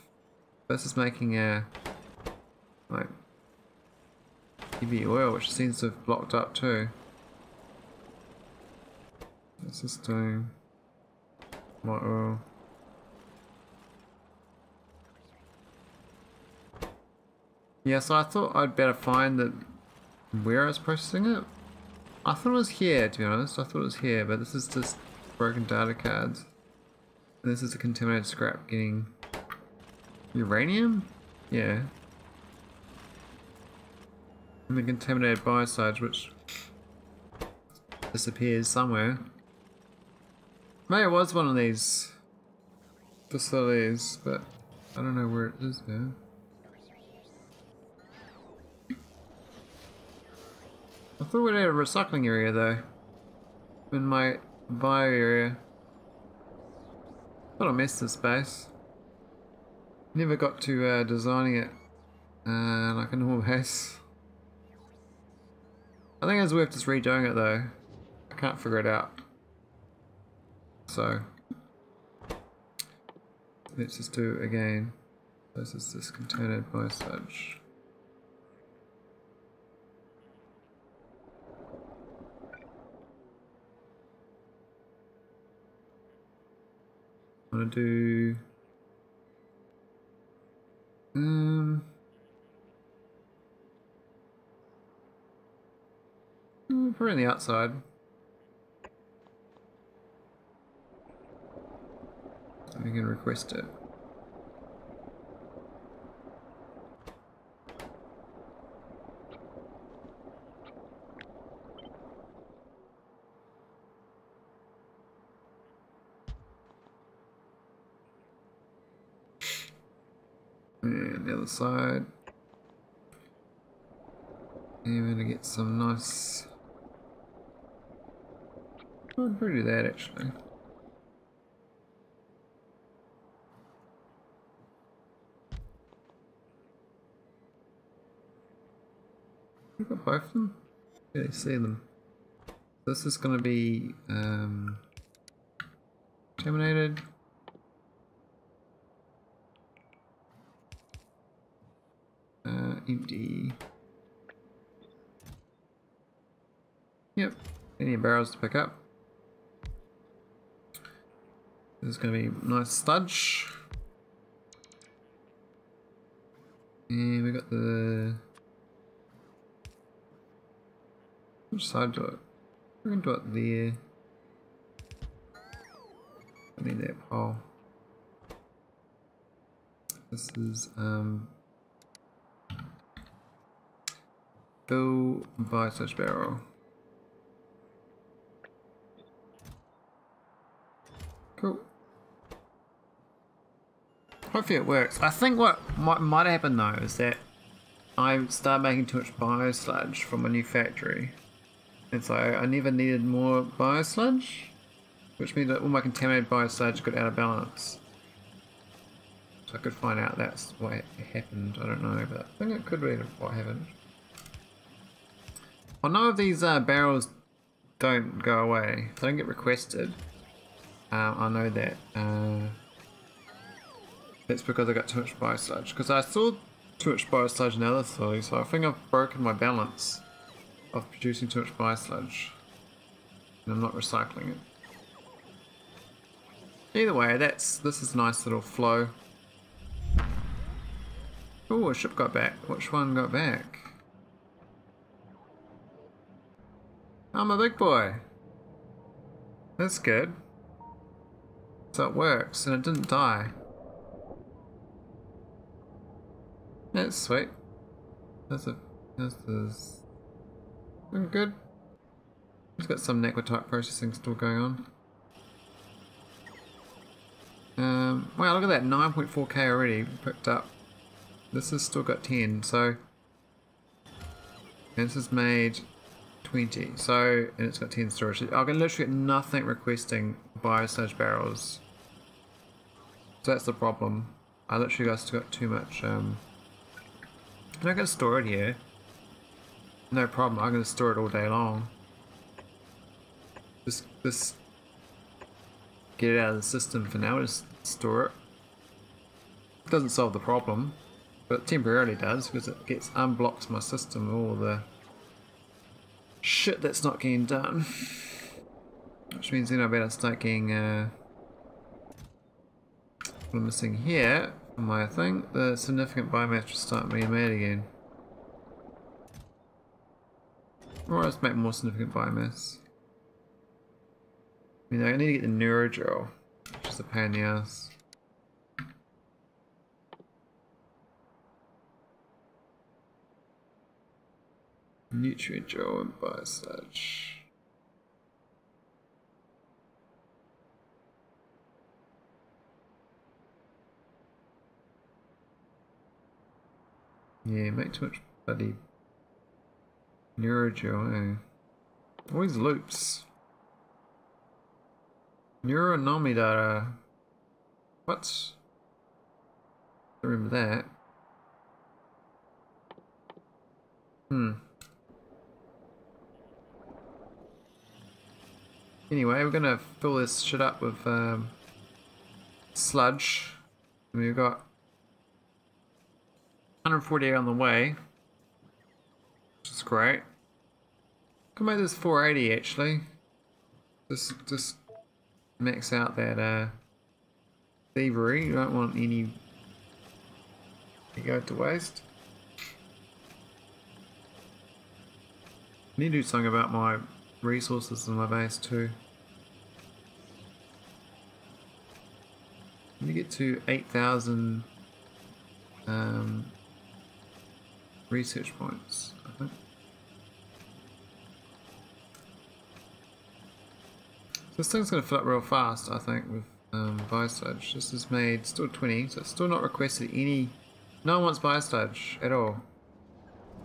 This is making a like heavy oil, which seems to have blocked up too. This is doing my oil. Yeah, so I thought I'd better find that where I was processing it. I thought it was here, to be honest. I thought it was here, but this is just broken data cards. And this is a contaminated scrap getting uranium? Yeah. And the contaminated biosludge, which disappears somewhere. Maybe it was one of these facilities, but I don't know where it is now. I thought we had a recycling area though. In my bio area. Thought I missed this space. Never got to designing it like a normal base. I think it's worth just redoing it though. I can't figure it out. So let's just do it again. This is this container biosludge. I'm gonna do probably on the outside. So we can request it. And the other side. And we're gonna get some nice... I'd probably do that actually. I've got both of them? Yeah, you see them. This is gonna be contaminated. Empty. Yep, plenty of barrels to pick up. This is going to be nice sludge. And we got the... Which side do it? We're going to do it there. I need that pole. This is fill biosludge barrel. Cool. Hopefully it works. I think what might have happened though is that I started making too much biosludge from a new factory, and so I never needed more biosludge, which means that all my contaminated biosludge got out of balance. So I could find out that's what happened. I don't know, but I think it could be what happened. I know if these barrels don't go away, if they don't get requested, I know that that's because I got too much biosludge. Because I saw too much biosludge in the other facility, so I think I've broken my balance of producing too much biosludge, and I'm not recycling it. Either way, this is a nice little flow. Oh, a ship got back. Which one got back? I'm a big boy. That's good. So it works, and it didn't die. That's sweet. This is good. It's got some Necrotype processing still going on. Wow, look at that, 9.4k already picked up. This has still got 10, so... And this has made 20, so... And it's got 10 storage. I can literally get nothing requesting Biosludge barrels. So that's the problem. I literally got too much, I'm not going to store it here. No problem, I'm going to store it all day long. Just get it out of the system for now, just store it. Doesn't solve the problem, but it temporarily does because it unblocks my system of all the shit that's not getting done. Which means then I better start getting what I'm missing here from my thing. The significant biomass will start being made again. Or let's make more significant biomass. I mean, I need to get the neurogel, which is a pain in the ass. Nutrient gel and Biosludge. Yeah, make too much bloody neurogel, eh? Always loops. Neuronomy data. What? Remember that. Anyway, we're gonna fill this shit up with sludge. And we've got 148 on the way, which is great. Can make this 480 actually. Just max out that thievery. You don't want any to go to waste. I need to do something about my resources in my base too. Let me get to 8,000 research points, I think. This thing's going to fill up real fast, I think, with Biosludge. This is made still 20, so it's still not requested any. No one wants Biosludge at all.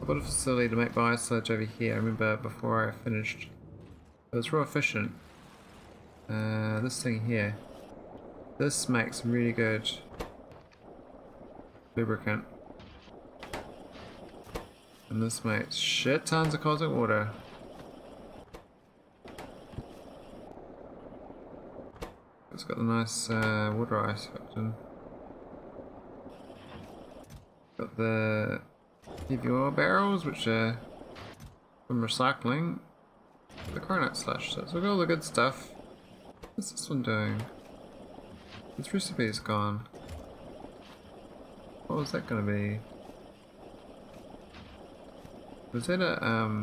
I've got a facility to make Biosludge over here. I remember before I finished. It was real efficient. This thing here. This makes really good lubricant. And this makes shit tons of cosmic water. It's got a nice water ice option. Got the heavy oil barrels, which are from recycling. The coronite slush, so it's got all the good stuff. What's this one doing? This recipe is gone. What was that gonna be? Was that a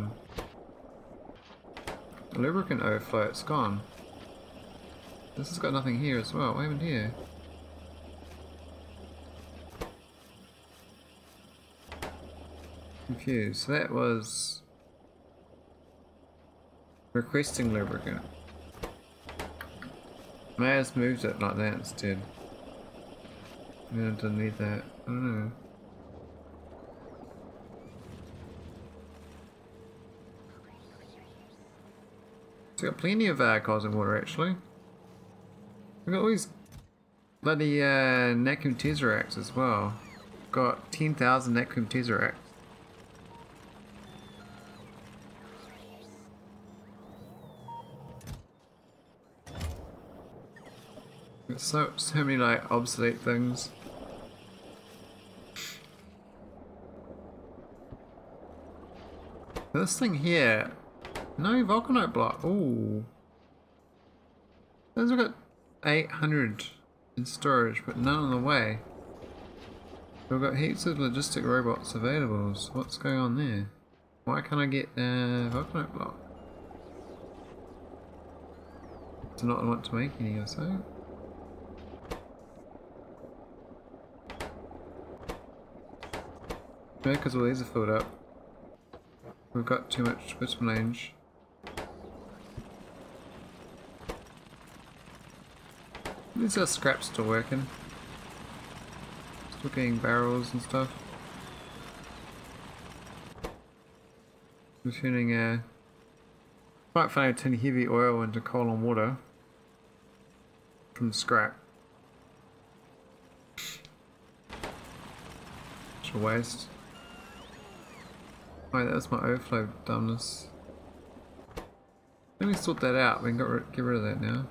lubricant overflow? It's gone. This has got nothing here as well. What happened here? Confused. So that was requesting lubricant. May I just moved it like that instead. Maybe I didn't need that. I don't know. So got plenty of cosmic water actually. We've got all these bloody Nakum Tesseracts as well. Got 10,000 Nakum Tesseracts. So many like obsolete things. This thing here, no vulcanite block. Ooh, those have got 800 in storage, but none on the way. We've got heaps of logistic robots available, so what's going on there? Why can't I get volcanic block? Do not want to make any or so? Yeah, because all these are filled up. We've got too much bitumen range. These are scraps still working. Still getting barrels and stuff. We're turning quite funny turning heavy oil into coal and water from the scrap. Such a waste. Oh, that was my overflow dumbness. Let me sort that out. We can get rid of that now.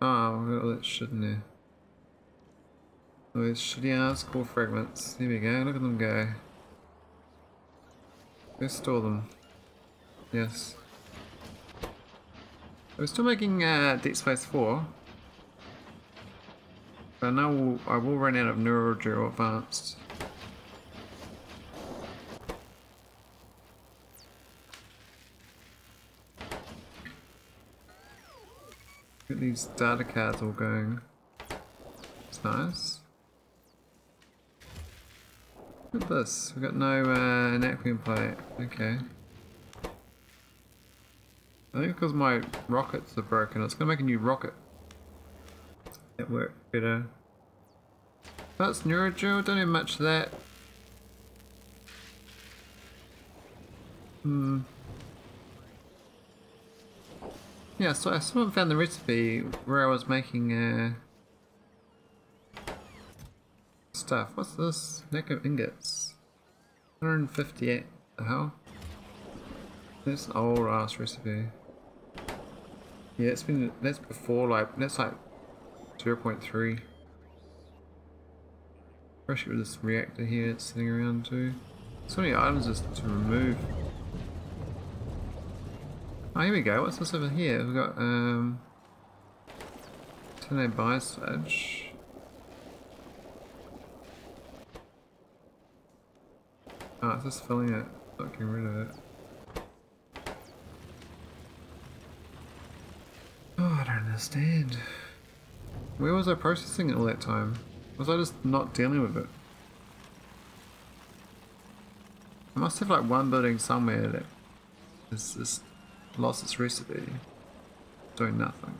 Oh, we've got all that shit in there. All these shitty ass core fragments. There we go, look at them go. Let's store them. Yes. We're still making Deep Space 4. But I know I will run out of Neural Advanced. Get these data cards all going. It's nice. Look at this. We've got no Anaquium plate. Okay. I think because my rockets are broken, it's going to make a new rocket. That worked better. That's Neurodrill. Don't have much of that. Yeah, so I still haven't found the recipe where I was making stuff. What's this? Neck of ingots. 158. The hell? That's an old ass recipe. Yeah, it's been, that's before that's like 0.3. Especially with this reactor here it's sitting around too. So many items just to remove. Oh, here we go. What's this over here? We've got 10 Biosludge. Oh, it's just filling it, not getting rid of it. Oh, I don't understand. Where was I processing it all that time? Was I just not dealing with it? I must have like one building somewhere that is just lost its recipe, doing nothing.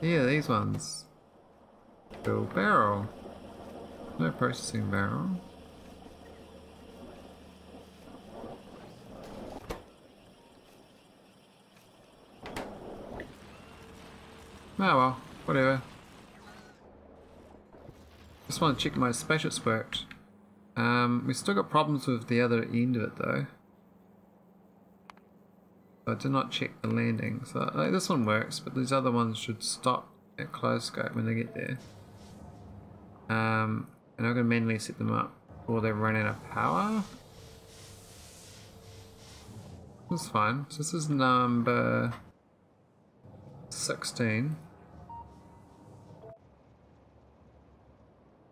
Yeah, these ones. Fill barrel. No processing barrel. Oh well, whatever. Just want to check my spaceships worked. We still got problems with the other end of it though. I did not check the landing, so like, this one works, but these other ones should stop at kaleidoscope when they get there. And I'm going to manually set them up before they run out of power. That's fine. So this is number 16.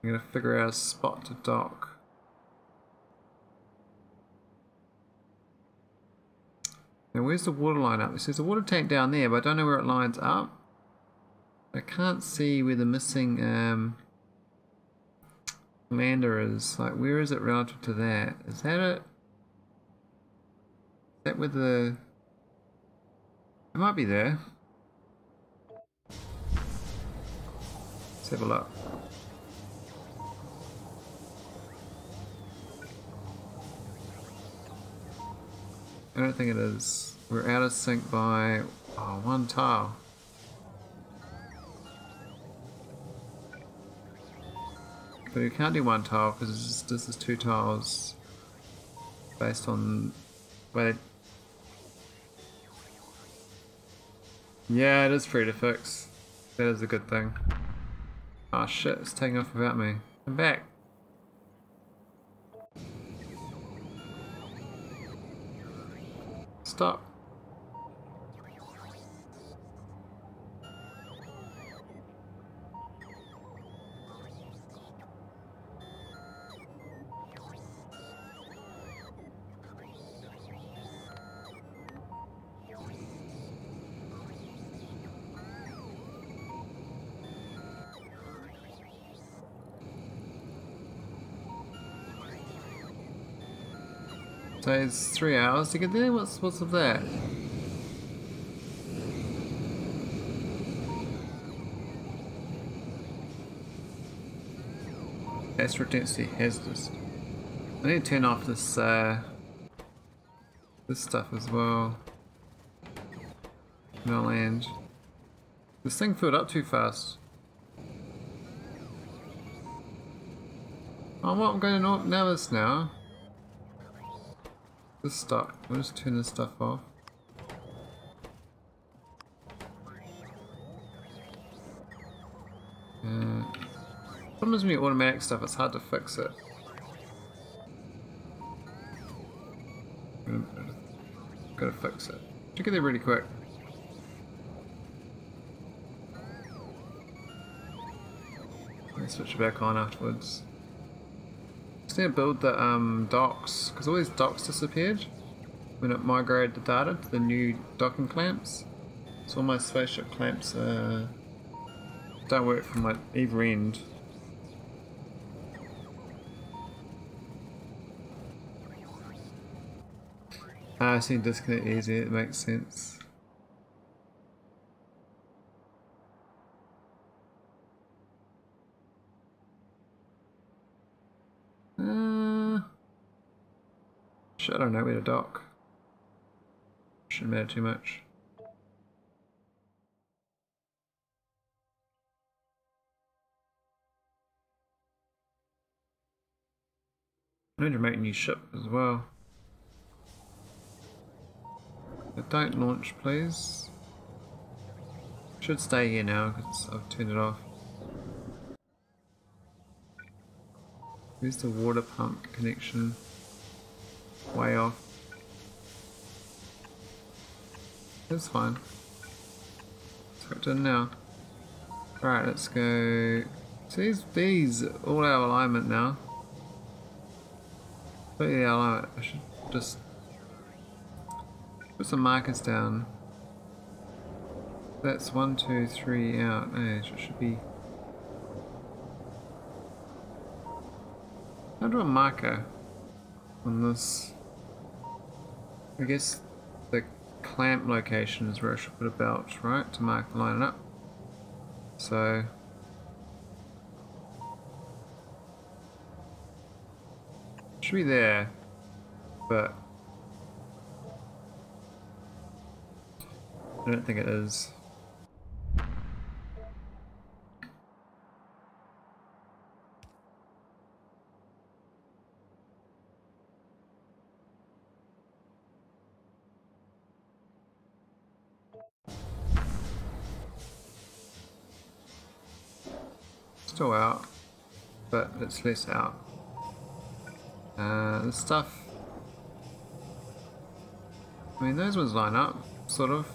I'm going to figure out a spot to dock. Now where's the water line up? It says the water tank down there, but I don't know where it lines up. I can't see where the missing lander is. Like, where is it relative to that? Is that it? Is that where the... It might be there. Let's have a look. I don't think it is. We're out of sync by one tile. But we can't do one tile because this is two tiles based on where Yeah, it is free to fix. That is a good thing. Oh shit, it's taking off without me. I'm back. Stop. So it's 3 hours to get there? What's of that? Asteroid density hazardous. I need to turn off this this stuff as well. No land. This thing filled up too fast. Oh, well, I'm going to nauvis now. Just stop. We'll just turn this stuff off. Problem is when you automatic stuff, it's hard to fix it. Gotta fix it. Should get there really quick. Let's switch it back on afterwards. Just need to build the docks, because all these docks disappeared when it migrated the data to the new docking clamps. So all my spaceship clamps don't work from like either end. I see disconnect easy, it makes sense. Shit, I don't know where to dock. Shouldn't matter too much. I need to make a new ship as well. But don't launch, please. Should stay here now because I've turned it off. Where's the water pump connection? Way off. That's fine. It's hooked in now. Right, let's go. See these all out of alignment now. Completely out of alignment. I should just put some markers down. That's 1, 2, 3 out. Hey, it should be. How do I marker on this? I guess the clamp location is where I should put a belt, right? To mark the line up. So should be there, but I don't think it is. Still out, but it's less out. The stuff. I mean, those ones line up, sort of.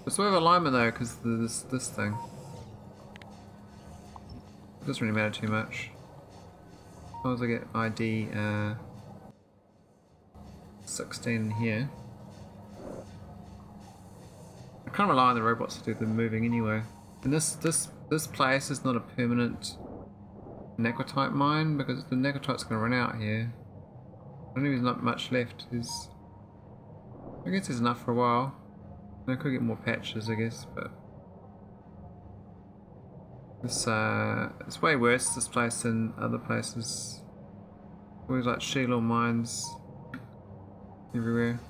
It's sort of alignment though, because this thing. It doesn't really matter too much. As long as I get ID 16 here. I can't rely on the robots to do the moving anyway. And this place is not a permanent necrotite mine because the necrotite's going to run out here. I don't think there's not much left. I guess there's enough for a while. I could get more patches, I guess, but this it's way worse this place than other places. Always like shitty little mines everywhere.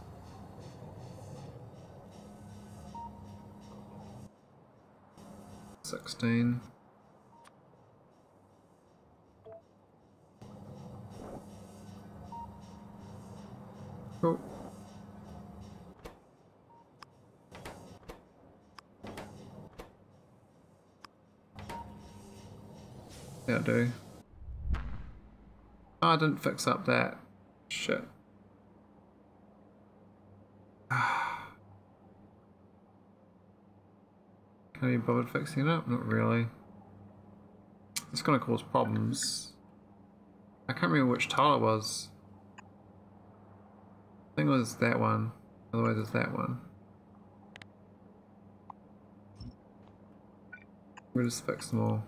$16. Cool. That'll do. Oh, I didn't fix up that. Shit. Can you be bothered fixing it up? Not really. It's gonna cause problems. I can't remember which tile it was. I think it was that one. Otherwise it's that one. We'll just fix them all.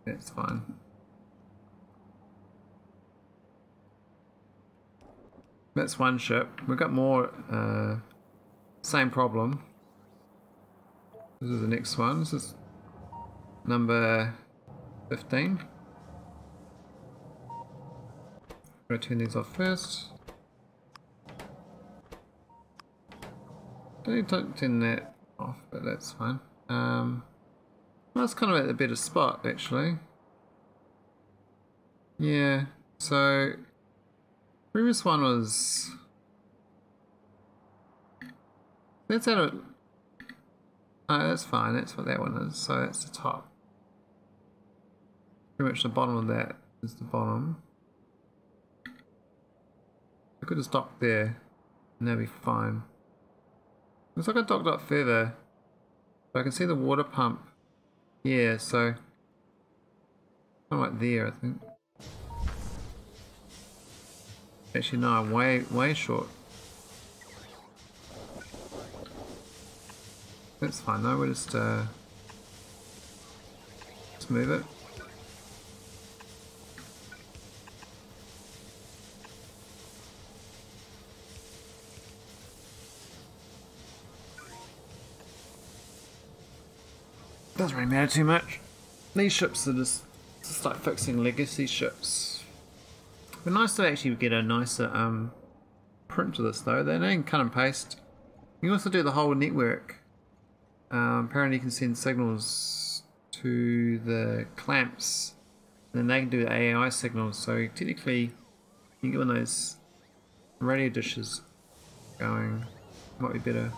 That's fine. That's one ship. We've got more, same problem. This is the next one. This is number 15. I'm going to turn these off first. Don't need to turn that off, but that's fine. Well, that's kind of at the better spot, actually. Yeah, so previous one was, that's at a, oh, that's fine, that's what that one is, so that's the top. Pretty much the bottom of that is the bottom. I could just dock there and that'd be fine. Looks like I docked up further, but I can see the water pump. Yeah, so kind of like there, I think. Actually, no, I'm way short. That's fine though. We'll just move it. Doesn't really matter too much. These ships are just like fixing legacy ships. But nice to actually get a nicer print to this though. They don't cut and paste. You can also do the whole network. Apparently you can send signals to the clamps, and then they can do the AI signals. So technically, you can get one of those radio dishes going. Might be better.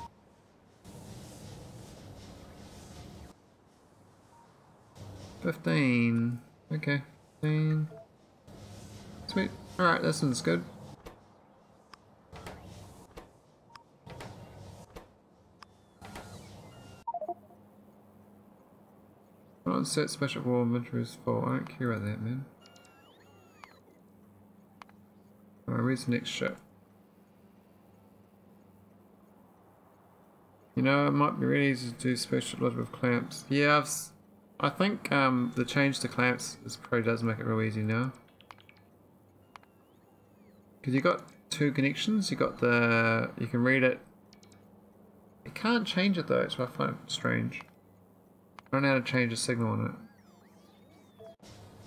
$15. Okay, 15. Sweet. Alright, this one's good. I'll set spaceship wall inventory is full. I don't care about that, man. Alright, where's the next ship? You know, it might be really easy to do spaceship lodge with clamps. Yeah, I think the change to clamps probably does make it real easy now. Because you got two connections, you got the, you can read it. You can't change it though, so I find it strange. I don't know how to change the signal on it.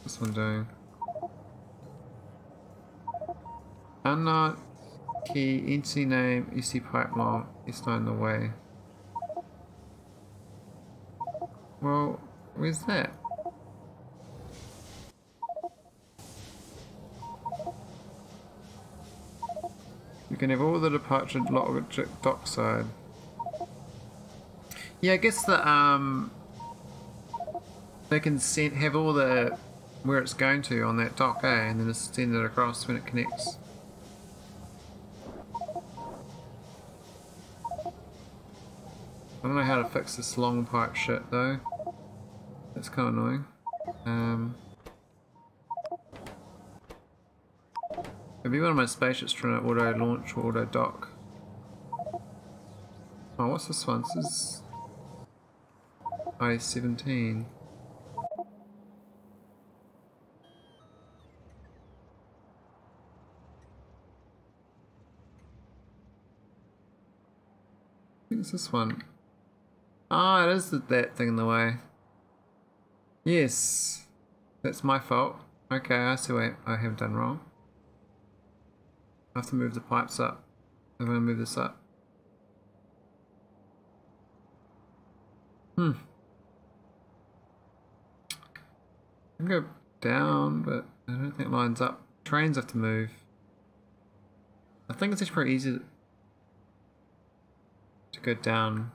What's this one doing? Unknown key, entity name, EC pipeline, it's not in the way. Well, where's that? You can have all the departure logic dockside. Yeah, I guess the they can have all the where it's going to on that dock, and then just send it across when it connects. I don't know how to fix this long pipe shit though. That's kind of annoying. It'd be one of my spaceships trying to auto launch or auto dock. Oh, what's this one? This is I-17. I think it's this one. Ah, it is that thing in the way. Yes, that's my fault. Okay, I see what I have done wrong. I have to move the pipes up. I'm going to move this up. I can go down, but I don't think it lines up. Trains have to move. I think it's actually pretty easy to go down.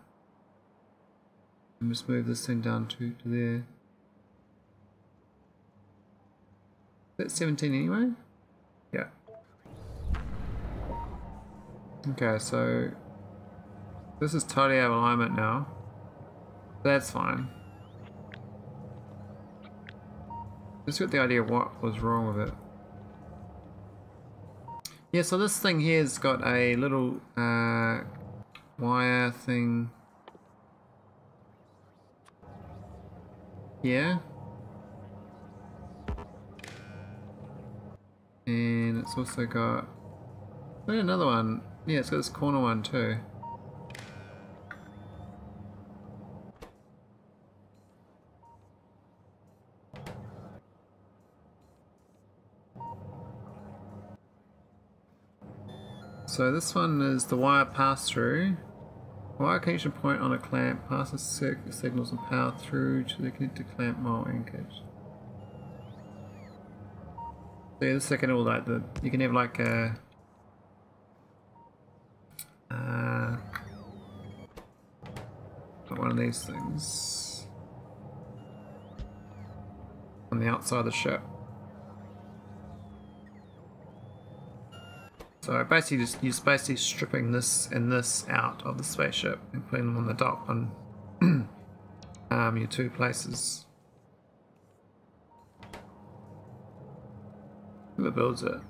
And just move this thing down to there. That's 17 anyway? Yeah. Okay, so this is totally out of alignment now. That's fine. Just got the idea of what was wrong with it. Yeah, so this thing here's got a little wire thing here. And it's also got another one. Yeah, it's got this corner one too. So this one is the wire pass-through. Wire connection point on a clamp passes circuit signals and power through to the connected clamp mole anchorage. So yeah, the second all like you can have like a one of these things on the outside of the ship. So basically you're basically stripping this and this out of the spaceship and putting them on the dock on your two places. Whoever builds it.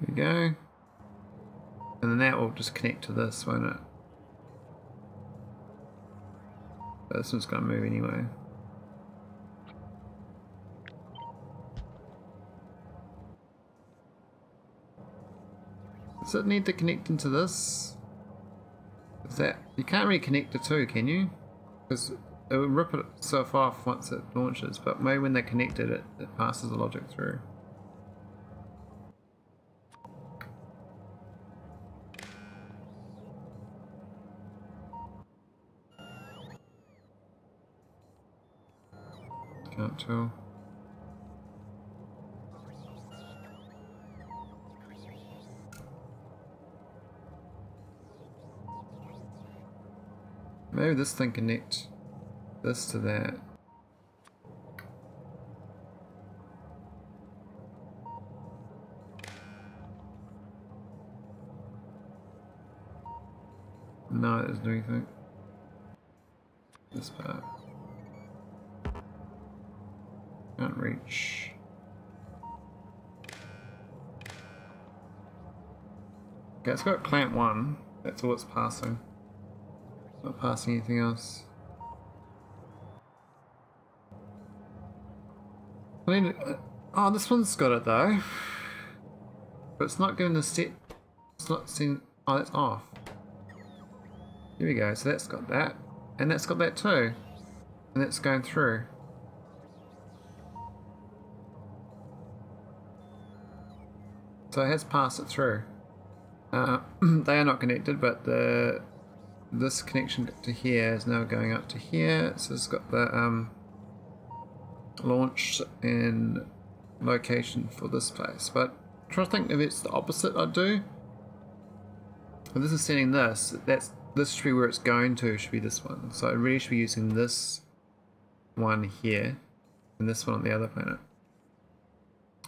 There we go. And then that will just connect to this, won't it? But this one's going to move anyway. Does it need to connect into this? Is that you can't really connect the two, can you? Because it will rip itself off once it launches, but maybe when they're connected it passes the logic through. Can't tell. Maybe this thing connect this to that. No, it doesn't do anything. This part. Can't reach. Okay, it's got clamp 1. That's all it's passing. Not passing anything else. I mean, oh, this one's got it though. But it's not giving the set. It's not seeing. Oh, that's off. Here we go. So that's got that. And that's got that too. And that's going through. So it has passed it through. They are not connected, but this connection to here is now going up to here. So it's got the launch and location for this place. But I'm trying to think if it's the opposite I'd do. If this is sending this, this should be where it's going to, should be this one. So it really should be using this one here and this one on the other planet.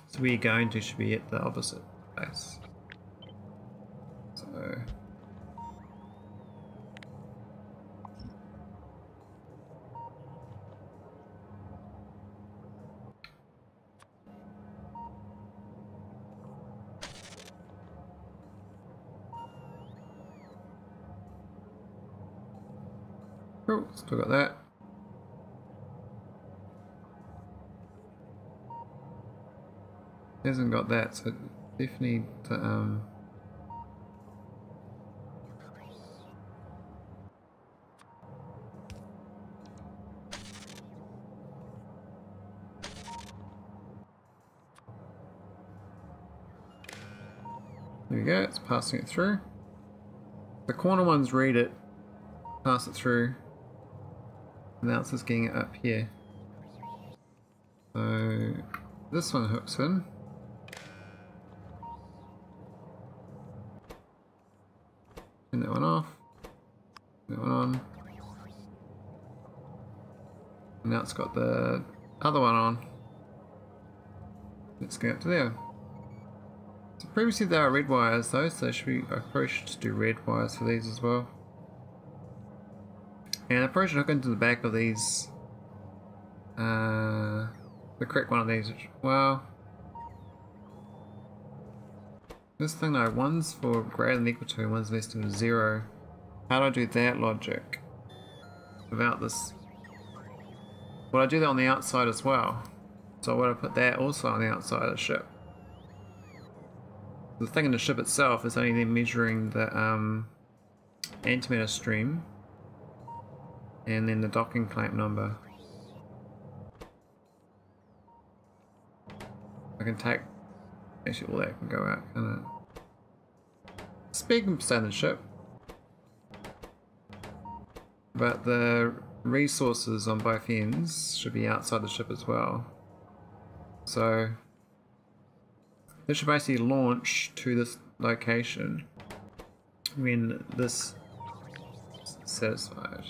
So where you're going to should be at the opposite place. So cool, still got that. Hasn't got that, so definitely to, there we go, it's passing it through. The corner ones read it pass it through. Now it's just getting it up here. So this one hooks in. Turn that one off. That one on. And now it's got the other one on. Let's go up to there. So previously there are red wires though, so I probably should just do red wires for these as well. And I probably should hook into the back of these. The correct one of these. Well, this thing though, one's for greater than equal to and one's less than 0. How do I do that logic without this? Would I do that on the outside as well? So would I put that also on the outside of the ship? The thing in the ship itself is only then measuring the antimatter stream and then the docking clamp number. I can take, actually all that can go out, can't it? Speed can stay in the ship, but the resources on both ends should be outside the ship as well. So this should basically launch to this location when this is satisfied.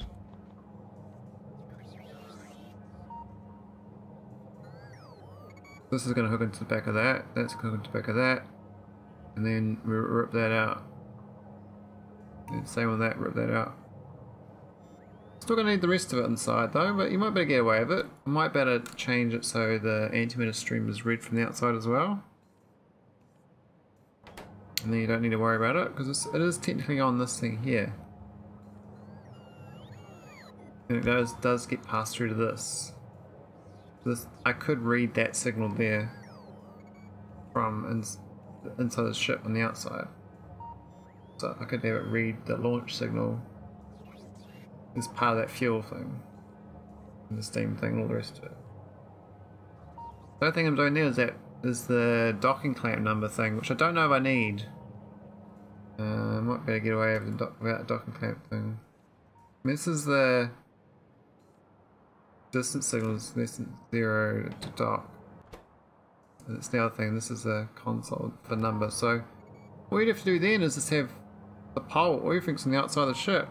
This is going to hook into the back of that, that's going to hook into the back of that, and then we rip that out. And same with that, rip that out. Still going to need the rest of it inside though, but you might better get away with it. I might better change it so the antimatter stream is red from the outside as well. And then you don't need to worry about it, because it is technically on this thing here. And it does get passed through to this. I could read that signal there from inside the ship on the outside. So I could have it read the launch signal as part of that fuel thing, and the steam thing and all the rest of it. The other thing I'm doing there is the docking clamp number thing, which I don't know if I need. I might better get away with without the docking clamp thing. This is the distance signals less than 0 to dock. And it's the other thing, this is the console for number. So all you'd have to do then is just have the pole, everything's on the outside of the ship.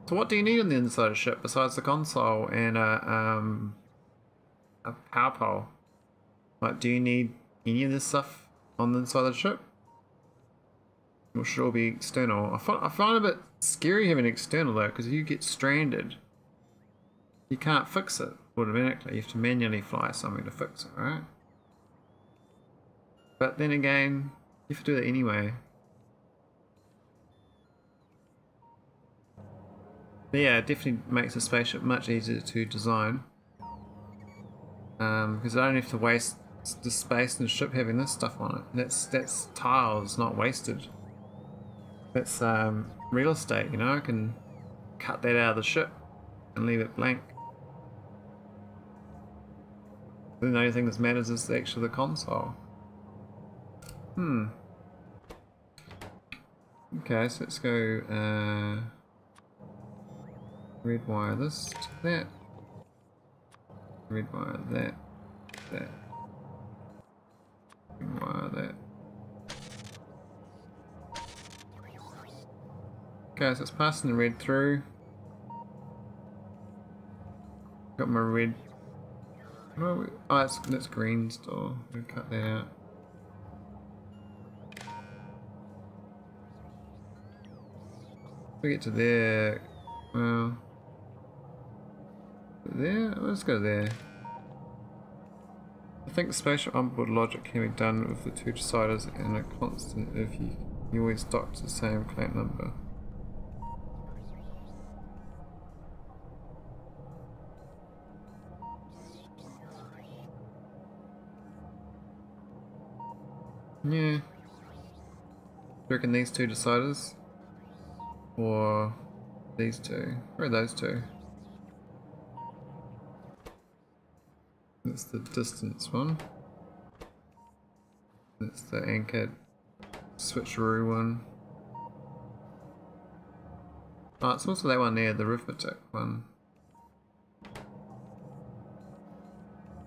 So what do you need on the inside of the ship besides the console and a power pole? Like, do you need any of this stuff on the inside of the ship? Or should it all be external? I find it a bit scary having external though, because if you get stranded, you can't fix it automatically. You have to manually fly something to fix it, right? But then again, you have to do that anyway. But yeah, it definitely makes a spaceship much easier to design. Because I don't have to waste the space in the ship having this stuff on it. That's tiles, not wasted. That's real estate, you know. I can cut that out of the ship and leave it blank. Then the only thing that matters is actually the console. Okay, so let's go red wire this to that. Red wire that. That. Red wire that. Okay, so it's passing the red through. Got my red. Oh, that's green still. We'll cut that out. We get to there. Well, there. Let's go there. I think the spatial onboard logic can be done with the two deciders and a constant if you always dock to the same clamp number. Yeah. Do you reckon these two deciders? Or these two? Where are those two? That's the distance one. That's the anchored switcheroo one. Oh, it's also that one there, the arithmetic one.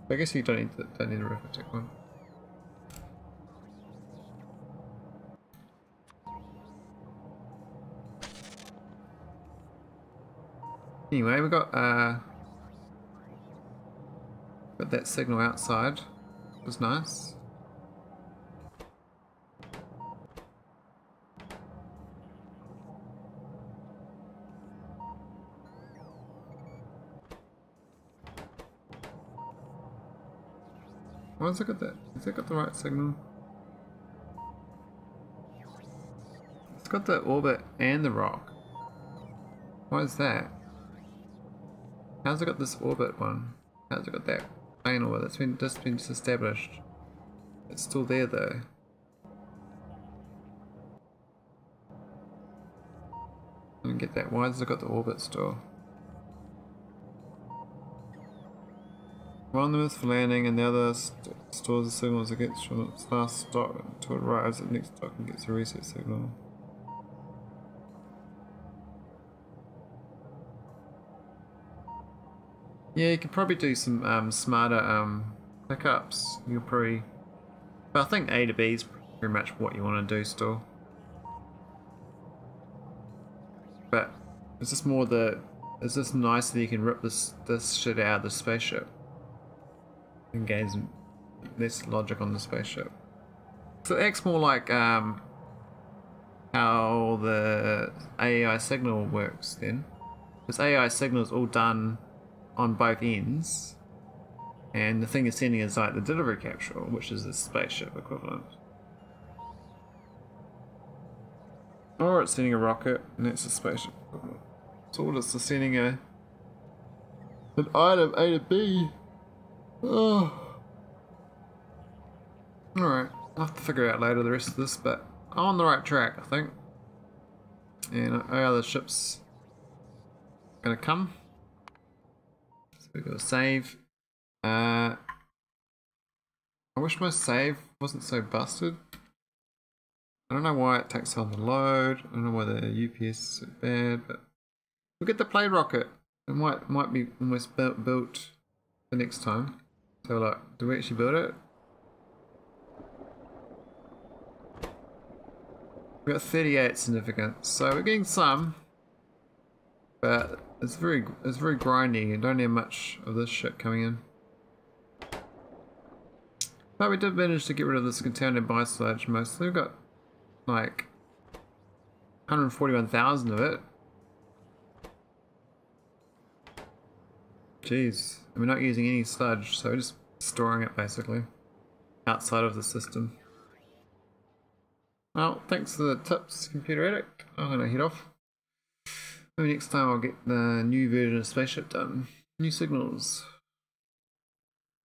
I guess you don't need an arithmetic one. Anyway, we got that signal outside. It was nice. Why has it got that? Has it got the right signal? It's got the orbit and the rock. Why is that? How's it got this orbit one? How's it got that plane orbit? That's been just established. It's still there though. I don't get that. Why has it got the orbit still? One of them is for landing and the other stores the signal as it gets from its last stop until it arrives at the next dock and gets a reset signal. Yeah, you could probably do some smarter pickups. You'll probably, but I think A to B is pretty much what you want to do still. But it's just more it's just nice that you can rip this shit out of the spaceship and gain some less logic on the spaceship. So it acts more like how the AI signal works then. This AI signal is all done on both ends, and the thing you're sending is like the delivery capsule, which is the spaceship equivalent. Or it's sending a rocket, and that's a spaceship equivalent. So it's just sending an item A to B. Oh. Alright, I'll have to figure out later the rest of this, but I'm on the right track, I think. And our other ship's gonna come. So we gotta save. I wish my save wasn't so busted. I don't know why it takes so long to load. I don't know why the UPS is so bad, but we'll get the play rocket. It might be almost built for next time. So like, do we actually build it? We got 38 significance, so we're getting some, but it's very grindy and don't have much of this shit coming in. But we did manage to get rid of this contaminated Biosludge mostly. We've got like 141,000 of it. Jeez, and we're not using any sludge, so we're just storing it basically outside of the system. Well, thanks for the tips, Computer Addict. I'm gonna head off. Maybe next time I'll get the new version of Spaceship done. New signals.